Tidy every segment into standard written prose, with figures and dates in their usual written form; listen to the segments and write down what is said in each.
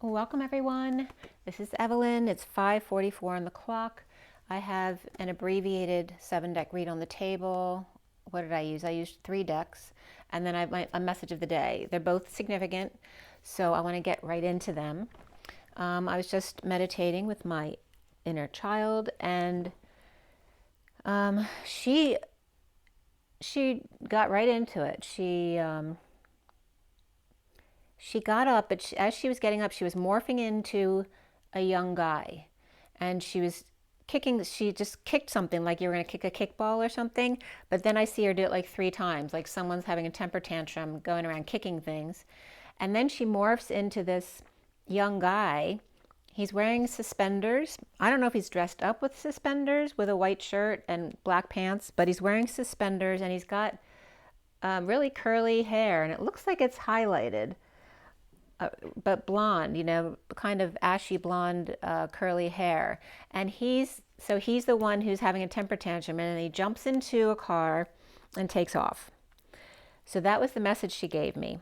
Welcome everyone. This is Evelyn. It's 5:44 on the clock. I have an abbreviated 7-deck read on the table. What did I use? I used 3 decks, and then I have a message of the day. They're both significant, so I want to get right into them. I was just meditating with my inner child, and she got right into it. She got up, but as she was getting up, she was morphing into a young guy. And she was kicking, she just kicked something like you were going to kick a kickball or something. But then I see her do it like 3 times, like someone's having a temper tantrum, going around kicking things. And then she morphs into this young guy. He's wearing suspenders. I don't know if he's dressed up with suspenders with a white shirt and black pants, but he's wearing suspenders, and he's got really curly hair, and it looks like it's highlighted. But blonde, kind of ashy blonde, curly hair. And he's the one who's having a temper tantrum, and he jumps into a car and takes off. So that was the message she gave me.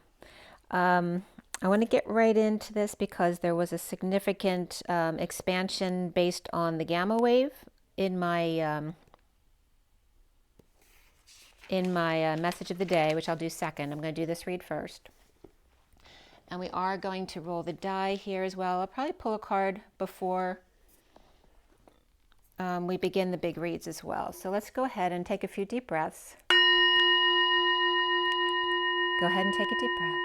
I want to get right into this because there was a significant expansion based on the gamma wave in my message of the day, which I'll do second. I'm going to do this read first. And we are going to roll the die here as well. I'll probably pull a card before we begin the big reads as well. So let's go ahead and take a few deep breaths. Go ahead and take a deep breath.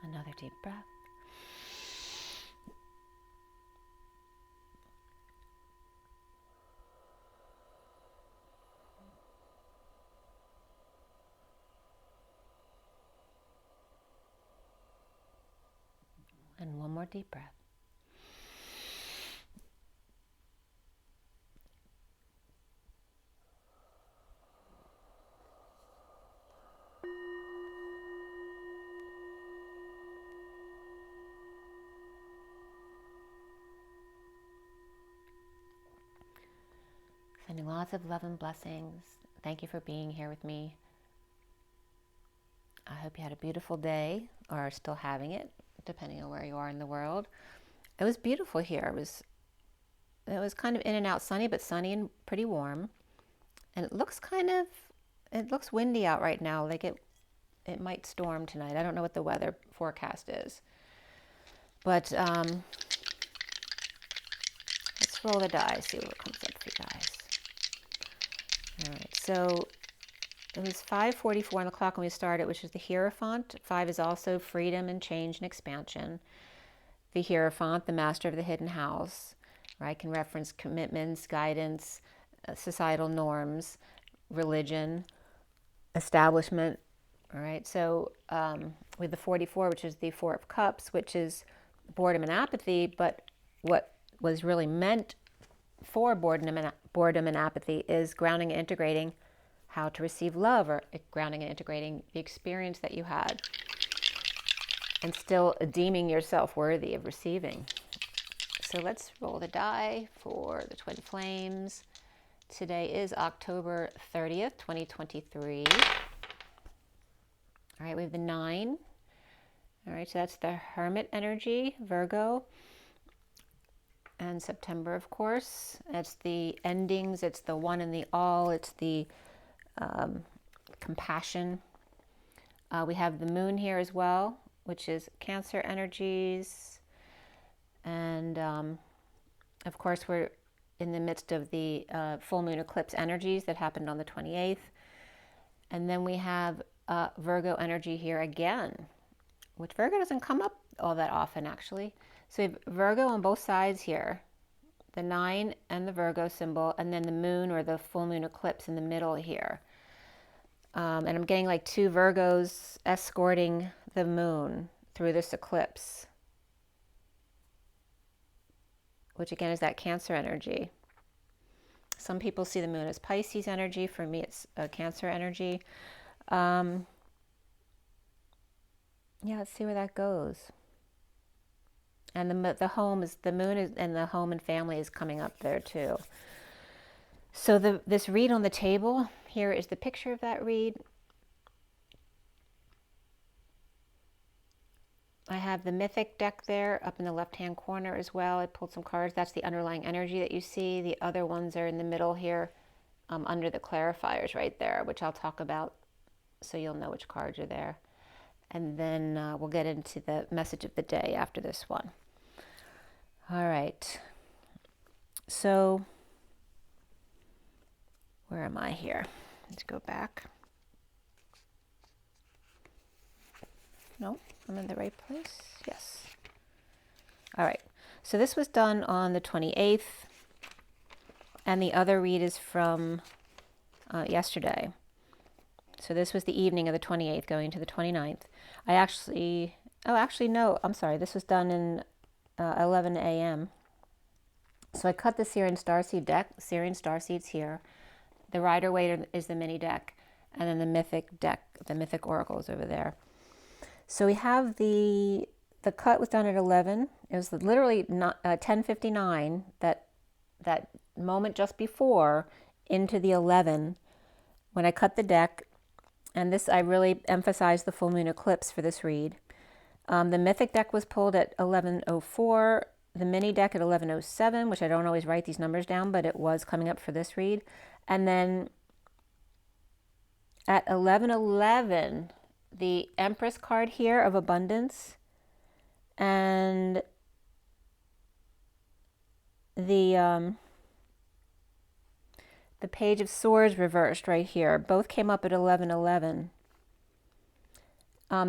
Another deep breath. And one more deep breath. Sending lots of love and blessings. Thank you for being here with me. I hope you had a beautiful day, or are still having it, depending on where you are in the world. It was beautiful here. It was kind of in and out sunny, but sunny and pretty warm. And it looks windy out right now, like it might storm tonight. I don't know what the weather forecast is. But let's roll the die, see what comes up for you guys. All right, so it was 5:44 on the clock when we started, which is the Hierophant. 5 is also freedom and change and expansion. The Hierophant, the master of the hidden house, right, can reference commitments, guidance, societal norms, religion, establishment. All right, so with the 44, which is the 4 of Cups, which is boredom and apathy, but what was really meant for boredom and apathy is grounding and integrating how to receive love, or grounding and integrating the experience that you had and still deeming yourself worthy of receiving. So let's roll the die for the Twin Flames. Today is October 30th, 2023. All right, we have the 9. All right, so that's the Hermit energy, Virgo. And September, of course. It's the endings, it's the one and the all, it's the compassion. We have the Moon here as well, which is Cancer energies. And of course, we're in the midst of the full moon eclipse energies that happened on the 28th. And then we have Virgo energy here again, which Virgo doesn't come up all that often, actually. So we have Virgo on both sides here, the 9 and the Virgo symbol, and then the moon or the full moon eclipse in the middle here. And I'm getting like 2 Virgos escorting the moon through this eclipse, which again is that Cancer energy. Some people see the moon as Pisces energy. For me, it's Cancer energy. Yeah, let's see where that goes. And the home is, the moon is, and the home and family is coming up there too. So this read on the table, here is the picture of that read. I have the Mythic deck there up in the left-hand corner as well. I pulled some cards. That's the underlying energy that you see. The other ones are in the middle here, under the clarifiers right there, which I'll talk about so you'll know which cards are there. And then we'll get into the message of the day after this one. All right. So where am I here? Let's go back. No, I'm in the right place. Yes. All right. So this was done on the 28th, and the other read is from yesterday. So this was the evening of the 28th going to the 29th. I actually, no, I'm sorry. This was done in 11 a.m. So I cut the SIRIAN Starseed deck. SIRIAN Starseed's here. The Rider-Waite is the mini deck, and then the Mythic deck, the Mythic Oracle is over there. So we have the cut was done at 11. It was literally not 10:59. That moment just before into the 11 when I cut the deck. And this, I really emphasized the full moon eclipse for this read. The Mythic deck was pulled at 11:04, the mini deck at 11:07, which I don't always write these numbers down, but it was coming up for this read. And then at 11:11, the Empress card here of abundance and the Page of Swords reversed right here. Both came up at 11:11.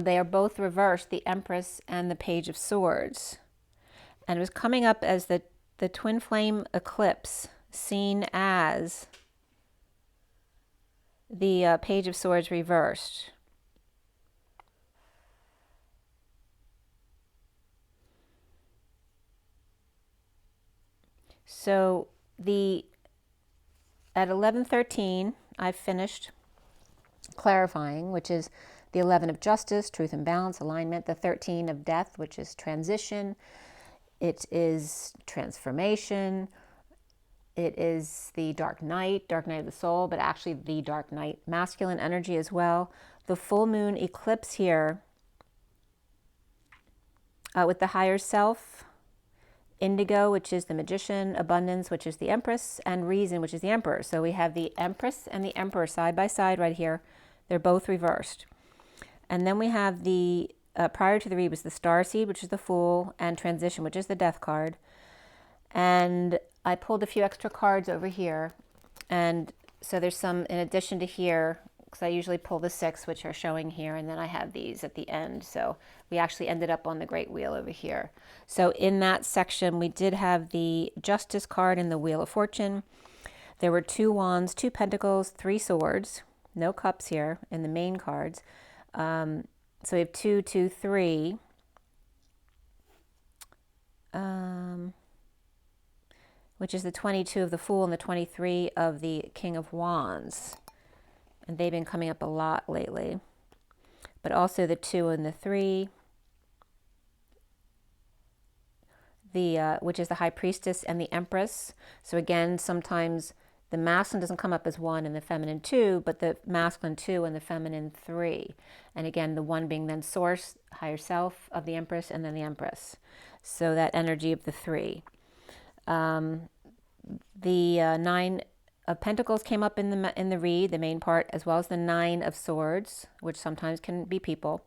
They are both reversed, the Empress and the Page of Swords. And it was coming up as the twin flame eclipse, seen as the Page of Swords reversed. So at 11:13, I finished clarifying, which is the 11 of justice, truth and balance, alignment, the 13 of death, which is transition. It is transformation. It is the dark night of the soul, but actually the dark night, masculine energy as well. The full moon eclipse here with the higher self, indigo, which is the magician, abundance, which is the Empress, and reason, which is the Emperor. So we have the Empress and the Emperor side by side right here. They're both reversed. And then we have the, prior to the read was the Starseed, which is the Fool, and transition, which is the Death card. And I pulled a few extra cards over here. And so there's some in addition to here, because I usually pull the 6, which are showing here, and then I have these at the end. So we actually ended up on the Great Wheel over here. So in that section, we did have the Justice card and the Wheel of Fortune. There were 2 wands, 2 pentacles, 3 swords, no cups here in the main cards. So we have 2, 2, 3. Which is the 22 of the Fool and the 23 of the King of Wands. And they've been coming up a lot lately. But also the 2 and the 3. Which is the High Priestess and the Empress. So again, sometimes the masculine doesn't come up as 1 and the feminine 2, but the masculine 2 and the feminine 3. And again, the 1 being then source, higher self of the Empress, and then the Empress. So that energy of the 3. The 9 of Pentacles came up in the read, the main part, as well as the 9 of Swords, which sometimes can be people.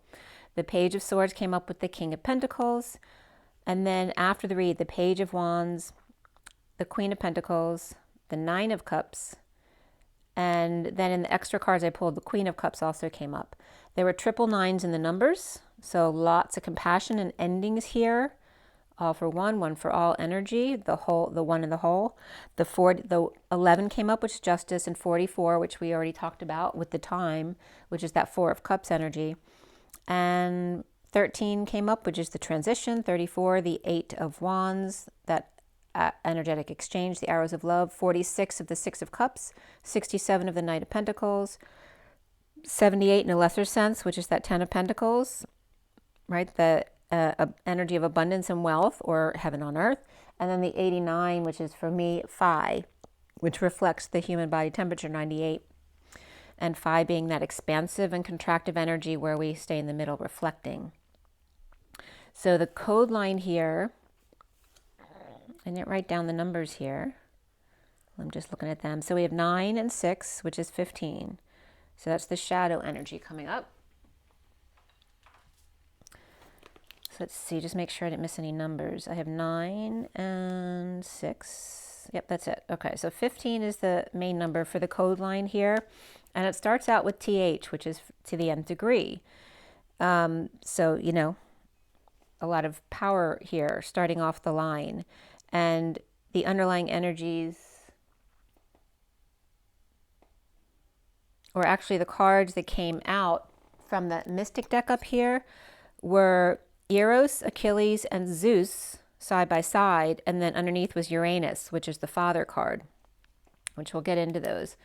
The Page of Swords came up with the King of Pentacles. And then after the read, the Page of Wands, the Queen of Pentacles, the 9 of Cups, and then in the extra cards I pulled, the Queen of Cups also came up. There were triple 9s in the numbers, so lots of compassion and endings here. All for one, one for all energy, the whole, the one in the whole. The 11 came up, which is justice, and 44, which we already talked about with the time, which is that 4 of Cups energy. And 13 came up, which is the transition. 34, the 8 of Wands, that energetic exchange, the arrows of love. 46 of the 6 of Cups. 67 of the Knight of Pentacles. 78 in a lesser sense, which is that 10 of Pentacles, right? The energy of abundance and wealth, or heaven on earth. And then the 89, which is for me, phi, which reflects the human body temperature, 98. And phi being that expansive and contractive energy where we stay in the middle, reflecting. So the code line here, I didn't write down the numbers here. I'm just looking at them. So we have 9 and 6, which is 15. So that's the shadow energy coming up. So let's see, just make sure I didn't miss any numbers. I have 9 and 6. Yep, that's it. Okay, so 15 is the main number for the code line here. And it starts out with TH, which is to the nth degree. So, you know, a lot of power here starting off the line. And the underlying energies, or actually the cards that came out from the Mystic deck up here, were Eros, Achilles, and Zeus side by side, and then underneath was Uranus, which is the father card, which we'll get into those.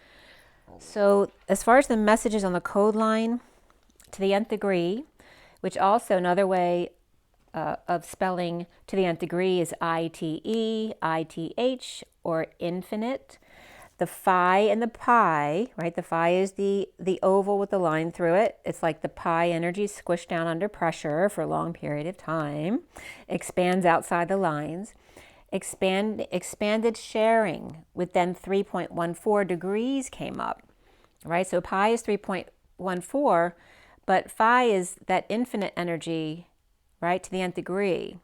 So as far as the messages on the code line, to the nth degree, which also another way of spelling to the nth degree is ITE, ITH, or infinite. The phi and the pi, right? The phi is the oval with the line through it. It's like the pi energy squished down under pressure for a long period of time, expands outside the lines. Expanded sharing with then 3.14 degrees came up, right? So pi is 3.14, but phi is that infinite energy, right, to the nth degree.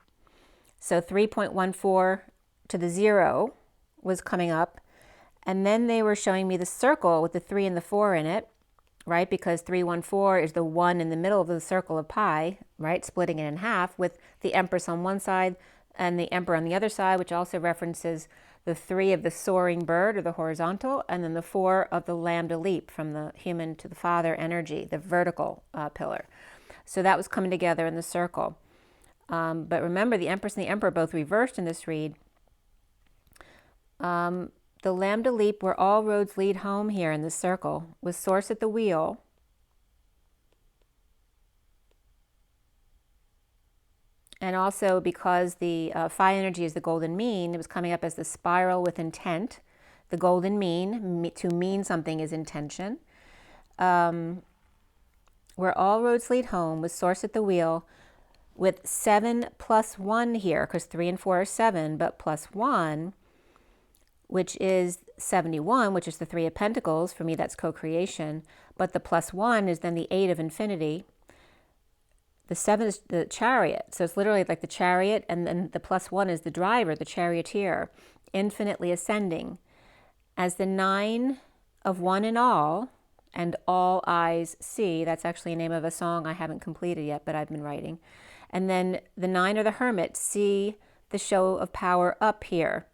So 3.14 to the 0 was coming up. And then they were showing me the circle with the 3 and the 4 in it, right? Because 314 is the 1 in the middle of the circle of pi, right? Splitting it in half with the Empress on one side and the Emperor on the other side, which also references the 3 of the soaring bird or the horizontal, and then the 4 of the lambda leap from the human to the father energy, the vertical pillar. So that was coming together in the circle. But remember, the Empress and the Emperor both reversed in this read. The lambda leap, where all roads lead home here in this circle, with source at the wheel. And also because the phi energy is the golden mean, it was coming up as the spiral with intent. The golden mean, to mean something is intention. Where all roads lead home, with source at the wheel, with 7 plus 1 here, because 3 and 4 are 7, but plus 1, which is 71, which is the 3 of Pentacles. For me, that's co-creation. But the plus 1 is then the 8 of infinity. The 7 is the chariot. So it's literally like the chariot, and then the plus 1 is the driver, the charioteer, infinitely ascending. As the 9 of one and all eyes see. That's actually a name of a song I haven't completed yet, but I've been writing. And then the 9 or the hermit, see the show of power up here.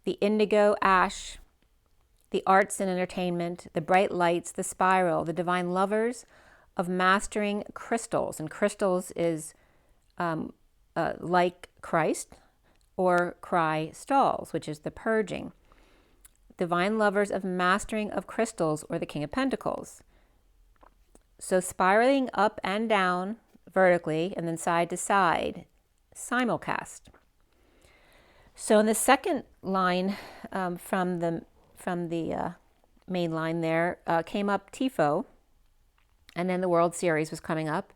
The indigo ash, the arts and entertainment, the bright lights, the spiral, the divine lovers of mastering crystals. And crystals is like Christ, or cry stalls, which is the purging. Divine lovers of mastering of crystals, or the King of Pentacles. So spiraling up and down vertically, and then side to side, simulcast. So in the second line from the main line there came up TIFO, and then the World Series was coming up.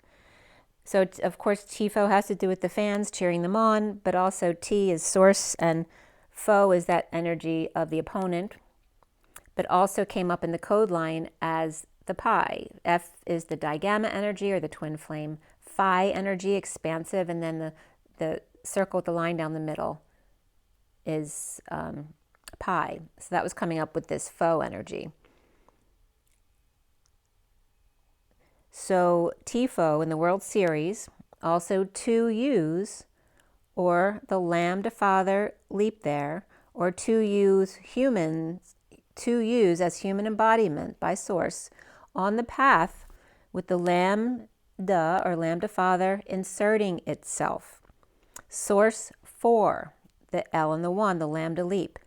So of course TIFO has to do with the fans cheering them on, but also T is source and Fo is that energy of the opponent, but also came up in the code line as the pi. F is the digamma energy, or the twin flame. Phi energy, expansive, and then the circle with the line down the middle is pi. So that was coming up with this Fo energy. So TIFO in the World Series, also 2 U's, or the lambda father leap there, or 2 U's humans, 2 U's as human embodiment by source on the path with the lambda or lambda father inserting itself. Source 4, the L and the 1, the lambda leap.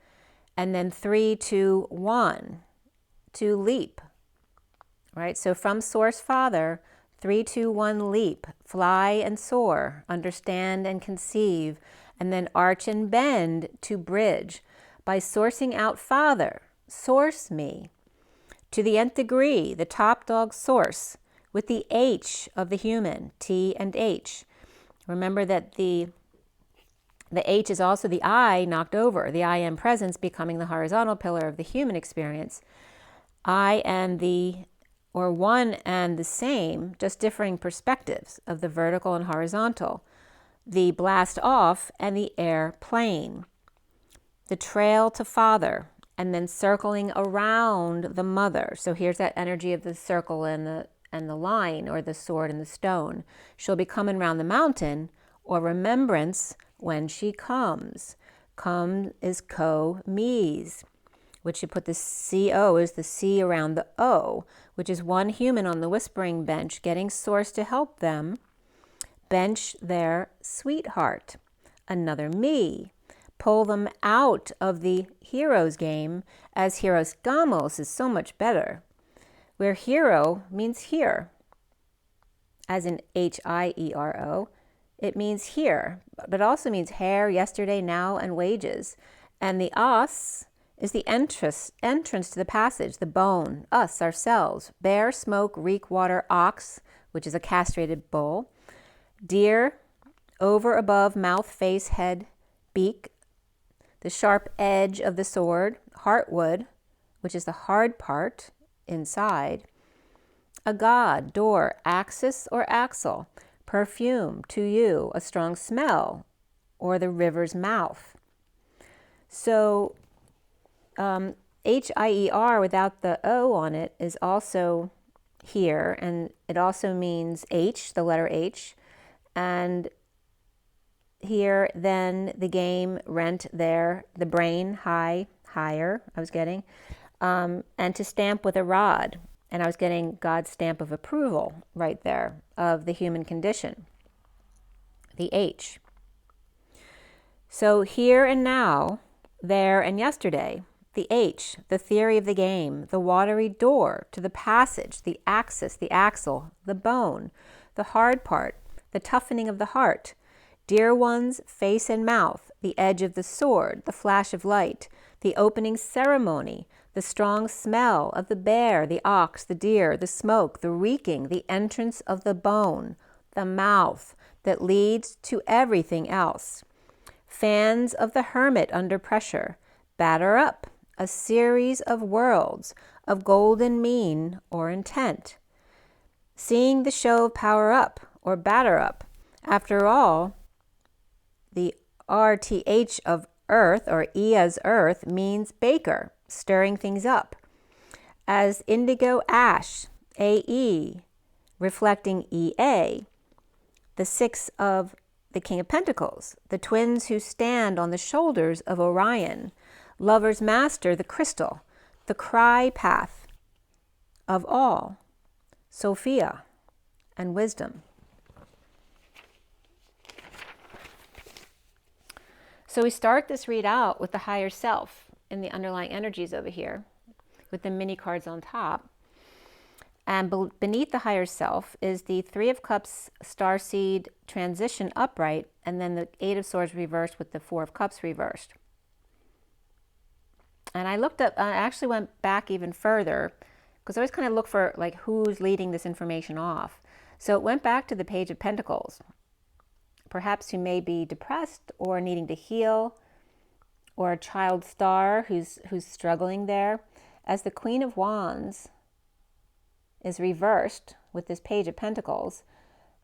And then 3, 2, 1, to leap. Right? So from source father, 3, 2, 1, leap, fly and soar, understand and conceive, and then arch and bend to bridge. By sourcing out Father, source me. To the nth degree, the top dog source, with the H of the human, T and H. Remember that the H is also the I knocked over, the I am presence becoming the horizontal pillar of the human experience. I and the, or one and the same, just differing perspectives of the vertical and horizontal, the blast off and the air plane, the trail to Father, and then circling around the mother. So here's that energy of the circle and the line, or the sword and the stone. She'll be coming around the mountain, or remembrance when she comes. Come is co-mes, which you put the C-O is the C around the O, which is one human on the whispering bench getting source to help them bench their sweetheart. Another me. Pull them out of the hero's game, as heroes gamos is so much better, where hero means here, as in H-I-E-R-O. It means here, but also means hair, yesterday, now, and wages. And the os is the entrance to the passage, the bone, us, ourselves. Bear, smoke, reek, water, ox, which is a castrated bull. Deer, over, above, mouth, face, head, beak. The sharp edge of the sword, heartwood, which is the hard part inside. A god, door, axis or axle. Perfume, to you, a strong smell, or the river's mouth. So H-I-E-R without the O on it is also here, and it also means H, the letter H, and here then the game, rent there, the brain, high, higher, I was getting, and to stamp with a rod. And I was getting God's stamp of approval right there of the human condition, the H. So here and now, there and yesterday, the H, the theory of the game, the watery door to the passage, the axis, the axle, the bone, the hard part, the toughening of the heart, dear ones, face and mouth, the edge of the sword, the flash of light, the opening ceremony, the strong smell of the bear, the ox, the deer, the smoke, the reeking, the entrance of the bone, the mouth that leads to everything else. Fans of the hermit under pressure, batter up, a series of worlds of golden mean or intent. Seeing the show of power up or batter up. After all, the RTH of earth, or E as earth, means baker, stirring things up. As indigo ash, AE, reflecting EA, the 6 of the King of Pentacles, the twins who stand on the shoulders of Orion, lover's master, the crystal, the cry path of all, Sophia, and wisdom. So we start this read out with the higher self in the underlying energies over here, with the mini cards on top. And beneath the higher self is the 3 of Cups, Starseed transition upright, and then the 8 of Swords reversed with the 4 of Cups reversed. And I looked up, I actually went back even further, because I always kind of look for like who's leading this information off. So it went back to the Page of Pentacles. Perhaps who may be depressed or needing to heal, or a child star who's struggling there. As the Queen of Wands is reversed with this Page of Pentacles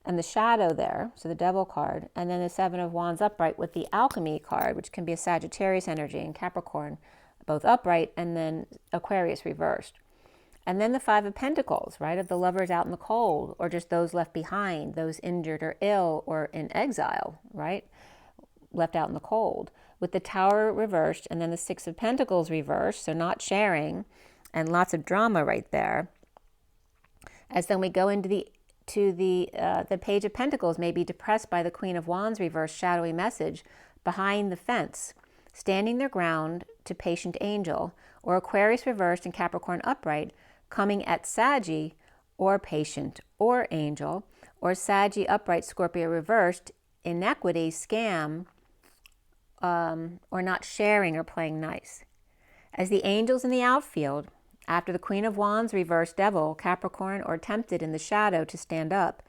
and the shadow there, so the Devil card, and then the 7 of Wands upright with the Alchemy card, which can be a Sagittarius energy and Capricorn, both upright, and then Aquarius reversed. And then the 5 of Pentacles, right, of the lovers out in the cold, or just those left behind, those injured or ill or in exile, right, left out in the cold, with the Tower reversed, and then the 6 of Pentacles reversed, so not sharing, and lots of drama right there. As then we go into the Page of Pentacles, may be depressed by the Queen of Wands reversed, shadowy message, behind the fence, standing their ground to patient angel, or Aquarius reversed and Capricorn upright, coming at Saggy or patient or angel, or Saggy upright, Scorpio reversed, inequity, scam, or not sharing or playing nice. As the angels in the outfield, after the Queen of Wands reversed, Devil, Capricorn, or tempted in the shadow to stand up,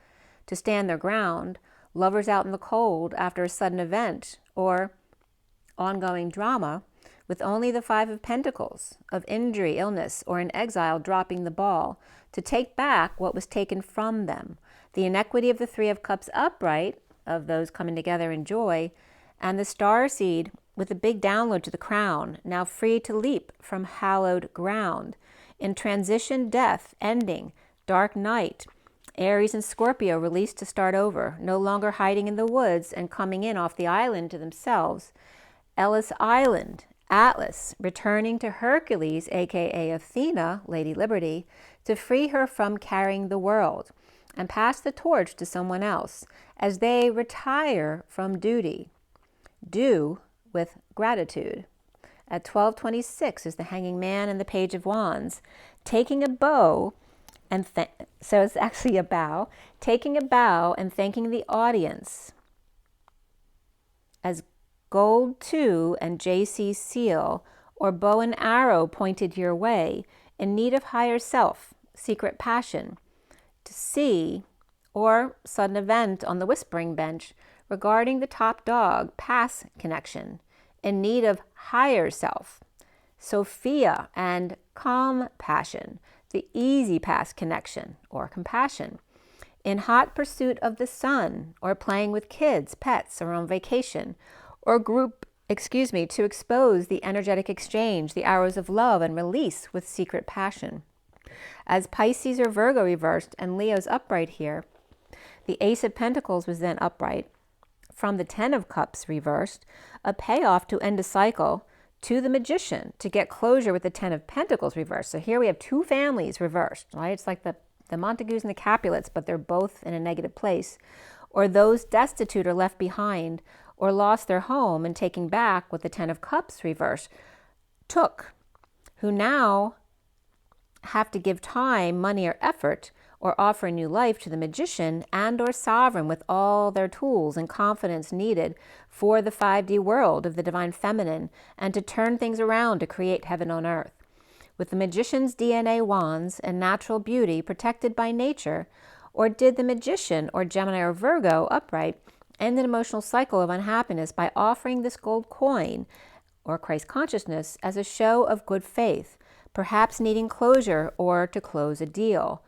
to stand their ground, lovers out in the cold after a sudden event or ongoing drama, with only the Five of Pentacles, of injury, illness, or in exile dropping the ball, to take back what was taken from them. The inequity of the Three of Cups upright, of those coming together in joy, and the Starseed with a big download to the crown, now free to leap from hallowed ground. In transition, death, ending, dark night, Aries and Scorpio released to start over, no longer hiding in the woods and coming in off the island to themselves. Ellis Island, Atlas, returning to Hercules, aka Athena, Lady Liberty, to free her from carrying the world and pass the torch to someone else as they retire from duty. Do with gratitude. At 12:26 is the Hanging Man and the Page of Wands, taking a bow, and so it's actually a bow, taking a bow and thanking the audience as Gold 2 and JC Seal, or bow and arrow pointed your way, in need of higher self, secret passion, to see, or sudden event on the whispering bench regarding the top dog, pass connection, in need of higher self, Sophia and calm passion, the easy pass connection, or compassion, in hot pursuit of the sun, or playing with kids, pets, or on vacation, or group, to expose the energetic exchange, the arrows of love and release with secret passion. As Pisces or Virgo reversed and Leo's upright here, the Ace of Pentacles was then upright. From the Ten of Cups reversed, a payoff to end a cycle, to the Magician to get closure with the Ten of Pentacles reversed. So here we have two families reversed, right? It's like the Montagues and the Capulets, but they're both in a negative place. Or those destitute or left behind, or lost their home and taking back what the Ten of Cups reversed took, who now have to give time, money, or effort, or offer a new life to the Magician and or Sovereign with all their tools and confidence needed for the 5D world of the Divine Feminine, and to turn things around to create heaven on earth. With the Magician's DNA wands and natural beauty protected by nature, or did the Magician or Gemini or Virgo upright end an emotional cycle of unhappiness by offering this gold coin, or Christ consciousness, as a show of good faith, perhaps needing closure or to close a deal,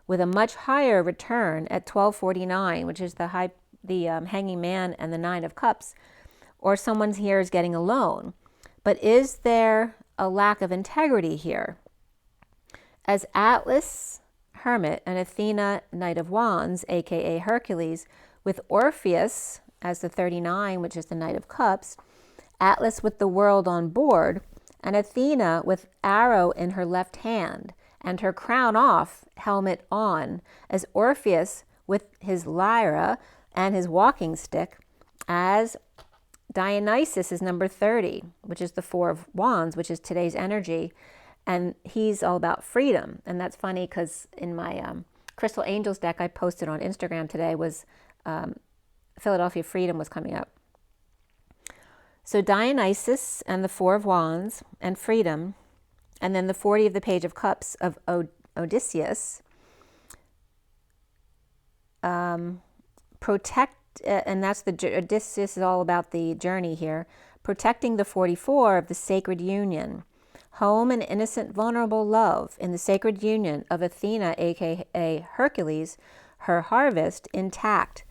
with a much higher return at 1249, which is the Hanging Man and the Nine of Cups, or someone's here is getting a loan. But is there a lack of integrity here? As Atlas, Hermit, and Athena, Knight of Wands, aka Hercules, with Orpheus as the 39, which is the Knight of Cups, Atlas with the world on board, and Athena with arrow in her left hand and her crown off, helmet on, as Orpheus with his lyra and his walking stick, as Dionysus is number 30, which is the Four of Wands, which is today's energy, and he's all about freedom. And that's funny because in my Crystal Angels deck I posted on Instagram today was Philadelphia Freedom was coming up. So Dionysus and the Four of Wands and freedom, and then the 40 of the Page of Cups of Odysseus, protect, and that's Odysseus is all about the journey here, protecting the 44 of the sacred union, home and innocent vulnerable love in the sacred union of Athena, aka Hercules, her harvest intact,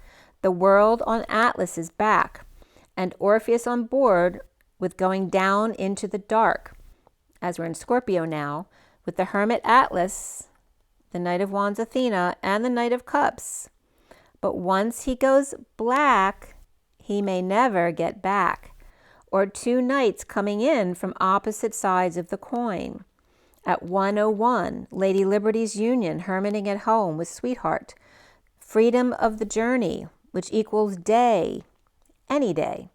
the world on Atlas's back, and Orpheus on board with going down into the dark, as we're in Scorpio now, with the Hermit Atlas, the Knight of Wands Athena, and the Knight of Cups. But once he goes black, he may never get back. Or two knights coming in from opposite sides of the coin. At 101, Lady Liberty's union, hermiting at home with sweetheart. Freedom of the journey, which equals day, any day.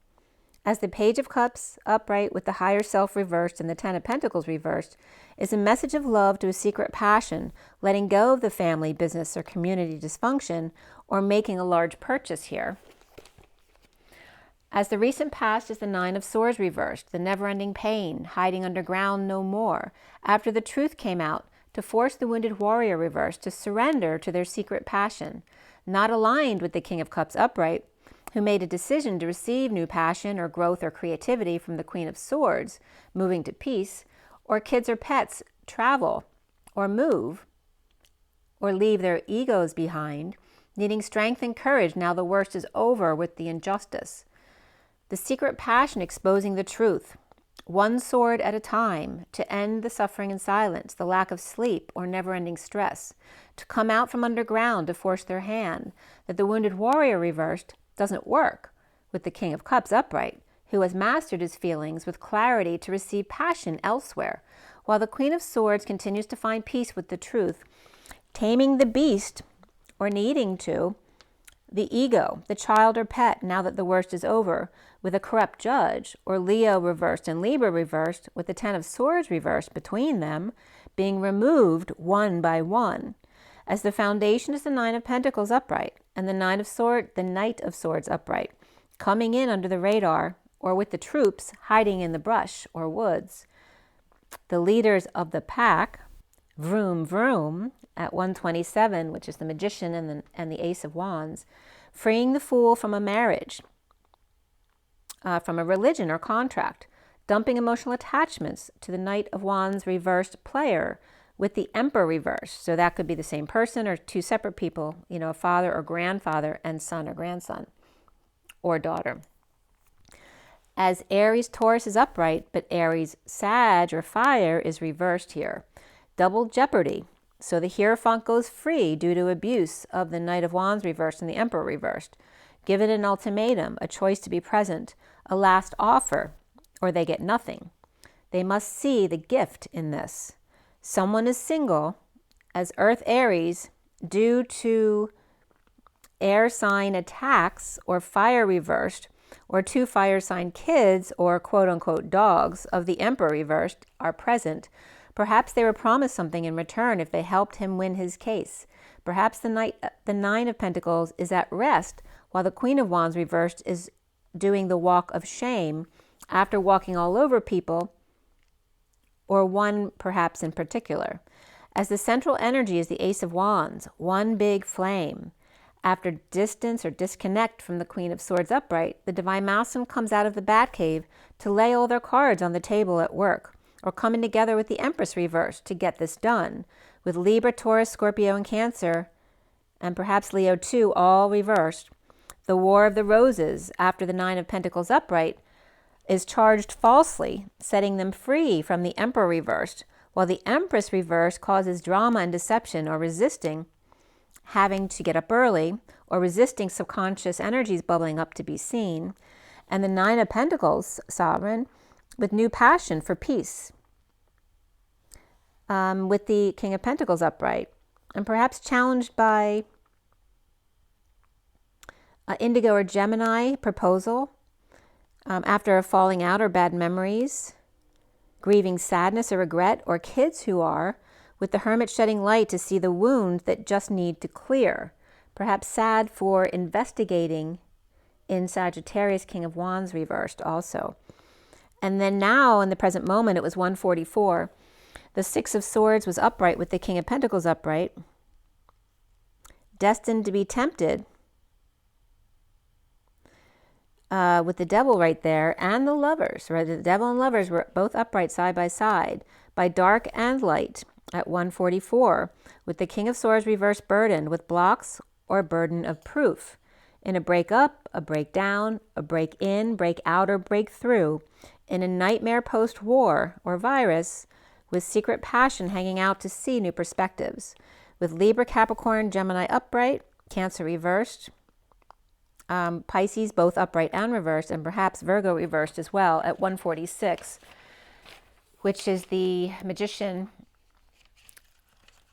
As the Page of Cups upright with the higher self reversed and the Ten of Pentacles reversed is a message of love to a secret passion, letting go of the family, business, or community dysfunction, or making a large purchase here. As the recent past is the Nine of Swords reversed, the never-ending pain, hiding underground no more, after the truth came out, to force the wounded warrior reversed to surrender to their secret passion, not aligned with the King of Cups upright, who made a decision to receive new passion or growth or creativity from the Queen of Swords, moving to peace, or kids or pets travel or move or leave their egos behind, needing strength and courage now the worst is over with the injustice. The secret passion exposing the truth, one sword at a time, to end the suffering in silence, the lack of sleep or never-ending stress, to come out from underground to force their hand, that the wounded warrior reversed doesn't work with the King of Cups upright, who has mastered his feelings with clarity to receive passion elsewhere, while the Queen of Swords continues to find peace with the truth, taming the beast, or needing to, the ego, the child or pet, now that the worst is over, with a corrupt judge, or Leo reversed and Libra reversed, with the Ten of Swords reversed between them, being removed one by one. As the foundation is the Nine of Pentacles upright, and the Knight of Swords upright, coming in under the radar, or with the troops hiding in the brush or woods. The leaders of the pack, vroom vroom, at 127, which is the Magician and the Ace of Wands, freeing the Fool from a marriage, from a religion or contract, dumping emotional attachments to the Knight of Wands reversed player, with the Emperor reversed. So that could be the same person or two separate people, a father or grandfather and son or grandson or daughter. As Aries Taurus is upright, but Aries Sag or fire is reversed here. Double jeopardy. So the Hierophant goes free due to abuse of the Knight of Wands reversed and the Emperor reversed. Given an ultimatum, a choice to be present, a last offer, or they get nothing. They must see the gift in this. Someone is single as Earth Aries due to air sign attacks or fire reversed, or two fire sign kids or quote-unquote dogs of the Emperor reversed are present. Perhaps they were promised something in return if they helped him win his case. Perhaps the Nine of Pentacles is at rest while the Queen of Wands reversed is doing the walk of shame after walking all over people, or one perhaps in particular. As the central energy is the Ace of Wands, one big flame. After distance or disconnect from the Queen of Swords upright, the Divine Masculine comes out of the Batcave to lay all their cards on the table at work, or coming together with the Empress reversed to get this done, with Libra, Taurus, Scorpio, and Cancer, and perhaps Leo too, all reversed. The War of the Roses, after the Nine of Pentacles upright, is charged falsely, setting them free from the Emperor reversed, while the Empress reversed causes drama and deception or resisting, having to get up early, or resisting subconscious energies bubbling up to be seen, and the Nine of Pentacles sovereign with new passion for peace, with the King of Pentacles upright, and perhaps challenged by Indigo or Gemini proposal, after a falling out or bad memories, grieving sadness or regret, or kids who are, with the Hermit shedding light to see the wounds that just need to clear. Perhaps sad for investigating in Sagittarius, King of Wands reversed also. And then now, in the present moment, it was 144. The Six of Swords was upright with the King of Pentacles upright, destined to be tempted, with the Devil right there, and the Lovers, right? The Devil and Lovers were both upright side by side, by dark and light at 144, with the King of Swords reversed burdened with blocks or burden of proof, in a break-up, a breakdown, a break-in, break-out, or breakthrough, in a nightmare post-war or virus, with secret passion hanging out to see new perspectives, with Libra, Capricorn, Gemini upright, Cancer reversed, Pisces both upright and reversed, and perhaps Virgo reversed as well at 146, which is the Magician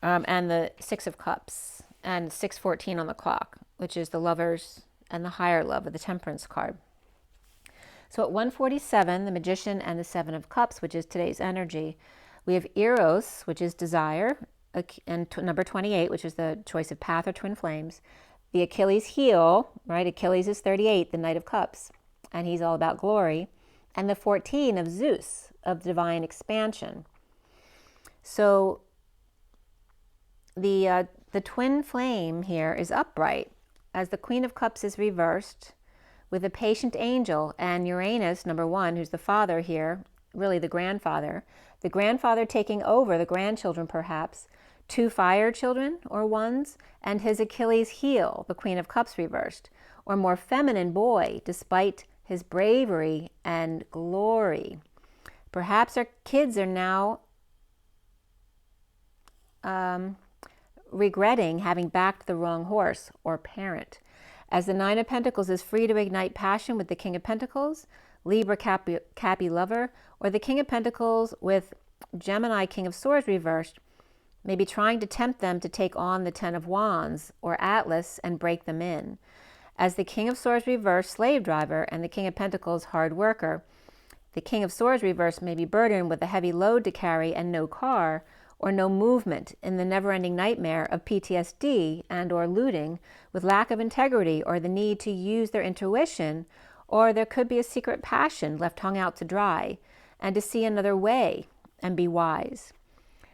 and the Six of Cups, and 614 on the clock, which is the Lovers and the higher love of the Temperance card. So at 147, the Magician and the Seven of Cups, which is today's energy, we have Eros, which is desire, and number 28, which is the choice of path or twin flames. The Achilles heel, right? Achilles is 38, the Knight of Cups, and he's all about glory. And the 14 of Zeus, of divine expansion. So the twin flame here is upright, as the Queen of Cups is reversed, with a patient angel, and Uranus, number 1, who's the father here, really the grandfather taking over the grandchildren perhaps, 2 fire children or ones, and his Achilles heel, the Queen of Cups reversed, or more feminine boy despite his bravery and glory. Perhaps our kids are now regretting having backed the wrong horse or parent. As the Nine of Pentacles is free to ignite passion with the King of Pentacles, Libra Cappy lover, or the King of Pentacles with Gemini King of Swords reversed, may be trying to tempt them to take on the Ten of Wands or Atlas and break them in. As the King of Swords reversed, slave driver, and the King of Pentacles, hard worker, the King of Swords reversed may be burdened with a heavy load to carry and no car, or no movement in the never-ending nightmare of PTSD and or looting, with lack of integrity or the need to use their intuition, or there could be a secret passion left hung out to dry, and to see another way and be wise.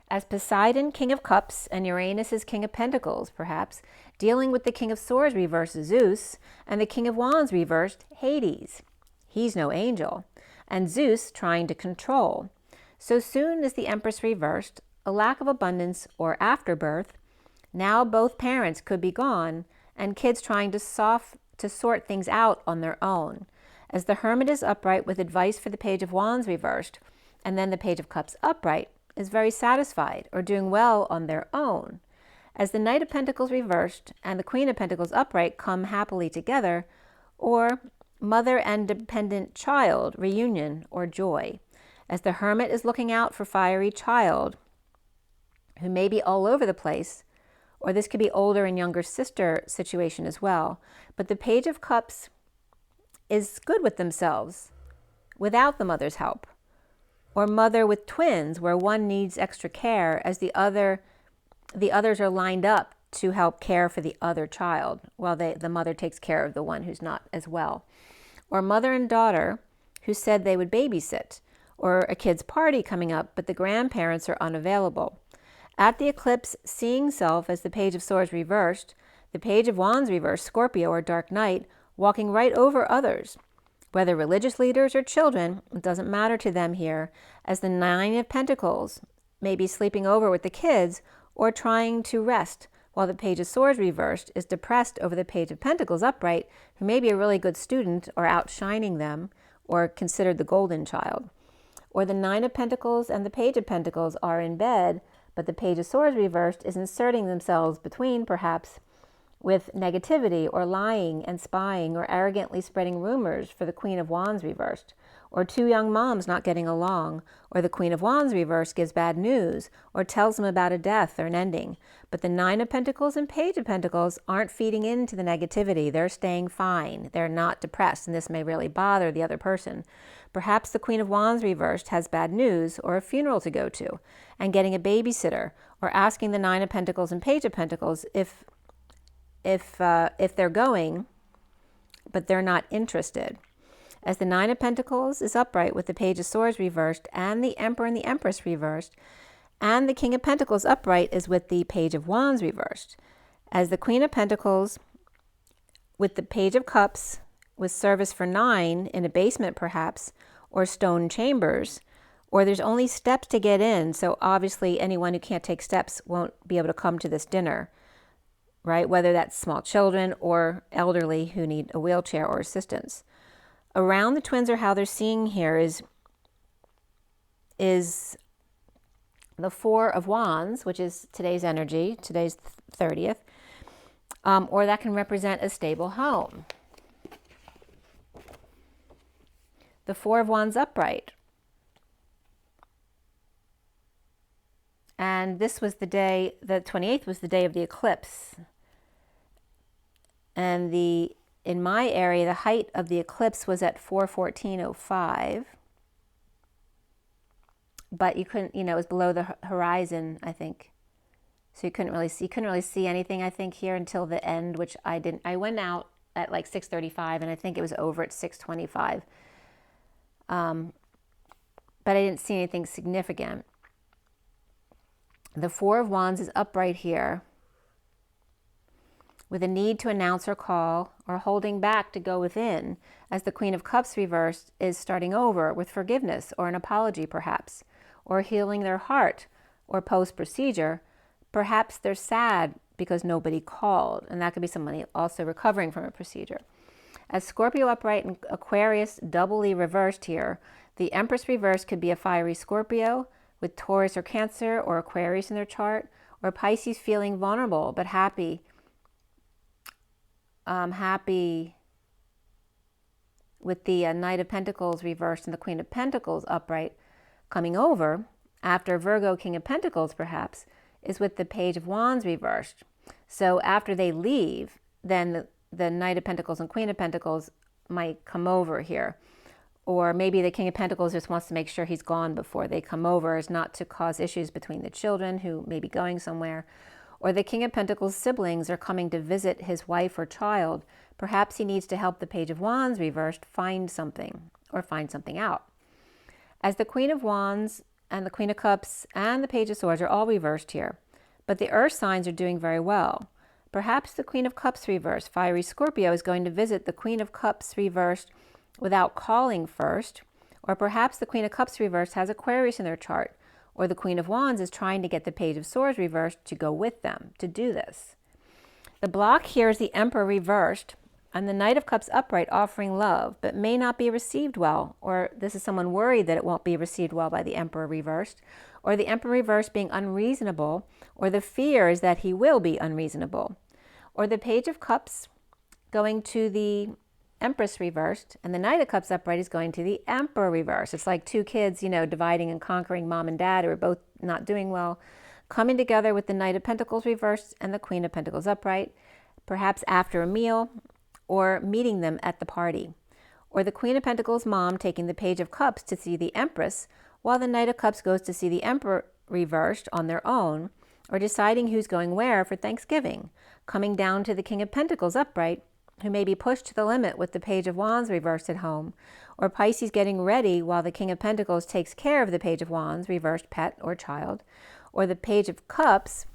As Poseidon, King of Cups, and Uranus is King of Pentacles, perhaps, dealing with the King of Swords reversed Zeus, and the King of Wands reversed Hades. He's no angel. And Zeus trying to control. So soon as the Empress reversed, a lack of abundance or afterbirth, now both parents could be gone, and kids trying to sort things out on their own. As the Hermit is upright with advice for the Page of Wands reversed, and then the Page of Cups upright, is very satisfied or doing well on their own. As the Knight of Pentacles reversed and the Queen of Pentacles upright come happily together, or mother and dependent child reunion or joy. As the Hermit is looking out for fiery child, who may be all over the place, or this could be older and younger sister situation as well. But the Page of Cups is good with themselves without the mother's help, or mother with twins where one needs extra care as the others are lined up to help care for the other child while the mother takes care of the one who's not as well. Or mother and daughter who said they would babysit, or a kid's party coming up but the grandparents are unavailable. At the eclipse, seeing self as the Page of Swords reversed, the Page of Wands reversed, Scorpio or Dark Knight, walking right over others. Whether religious leaders or children, it doesn't matter to them here, as the Nine of Pentacles may be sleeping over with the kids or trying to rest, while the Page of Swords reversed is depressed over the Page of Pentacles upright, who may be a really good student or outshining them, or considered the golden child. Or the Nine of Pentacles and the Page of Pentacles are in bed, but the Page of Swords reversed is inserting themselves between, perhaps, with negativity or lying and spying or arrogantly spreading rumors for the Queen of Wands reversed, or 2 young moms not getting along, or the Queen of Wands reversed gives bad news or tells them about a death or an ending. But the Nine of Pentacles and Page of Pentacles aren't feeding into the negativity. They're staying fine. They're not depressed, and this may really bother the other person. Perhaps the Queen of Wands reversed has bad news or a funeral to go to, and getting a babysitter, or asking the Nine of Pentacles and Page of Pentacles if they're going, but they're not interested. As the Nine of Pentacles is upright with the Page of Swords reversed and the Emperor and the Empress reversed, and the King of Pentacles upright is with the Page of Wands reversed. As the Queen of Pentacles with the Page of Cups with service for 9 in a basement perhaps, or stone chambers, or there's only steps to get in, so obviously anyone who can't take steps won't be able to come to this dinner. Right? Whether that's small children or elderly who need a wheelchair or assistance. Around the twins, or how they're seeing here, is the Four of Wands, which is today's energy, today's 30th, or that can represent a stable home. The Four of Wands upright. And this was the day, the 28th was the day of the eclipse. And the in my area, the height of the eclipse was at 4:14:05. But you couldn't, it was below the horizon, I think. So you couldn't really see anything, I think, here until the end, which I didn't. I went out at like 6:35, and I think it was over at 6:25. But I didn't see anything significant. The Four of Wands is upright here, with a need to announce or call, or holding back to go within, as the Queen of Cups reversed is starting over with forgiveness or an apology perhaps, or healing their heart, or post-procedure. Perhaps they're sad because nobody called, and that could be somebody also recovering from a procedure. As Scorpio upright and Aquarius doubly reversed here, the Empress reverse could be a fiery Scorpio with Taurus or Cancer or Aquarius in their chart, or Pisces feeling vulnerable but happy with the Knight of Pentacles reversed and the Queen of Pentacles upright coming over after Virgo King of Pentacles perhaps is with the Page of Wands reversed. So after they leave, then the Knight of Pentacles and Queen of Pentacles might come over here. Or maybe the King of Pentacles just wants to make sure he's gone before they come over, as not to cause issues between the children who may be going somewhere. Or the King of Pentacles siblings are coming to visit his wife or child. Perhaps he needs to help the Page of Wands reversed find something or find something out. As the Queen of Wands and the Queen of Cups and the Page of Swords are all reversed here, but the earth signs are doing very well. Perhaps the Queen of Cups reversed, fiery Scorpio, is going to visit the Queen of Cups reversed without calling first, or perhaps the Queen of Cups reversed has Aquarius in their chart, or the Queen of Wands is trying to get the Page of Swords reversed to go with them to do this. The block here is the Emperor reversed and the Knight of Cups upright offering love, but may not be received well, or this is someone worried that it won't be received well by the Emperor reversed, or the Emperor reversed being unreasonable, or the fear is that he will be unreasonable, or the Page of Cups going to the Empress reversed, and the Knight of Cups upright is going to the Emperor reversed. It's like two kids, dividing and conquering, mom and dad, who are both not doing well, coming together with the Knight of Pentacles reversed and the Queen of Pentacles upright, perhaps after a meal, or meeting them at the party. Or the Queen of Pentacles mom taking the Page of Cups to see the Empress, while the Knight of Cups goes to see the Emperor reversed on their own, or deciding who's going where for Thanksgiving, coming down to the King of Pentacles upright, who may be pushed to the limit with the Page of Wands reversed at home, or Pisces getting ready while the King of Pentacles takes care of the Page of Wands, reversed pet or child, or the Page of Cups,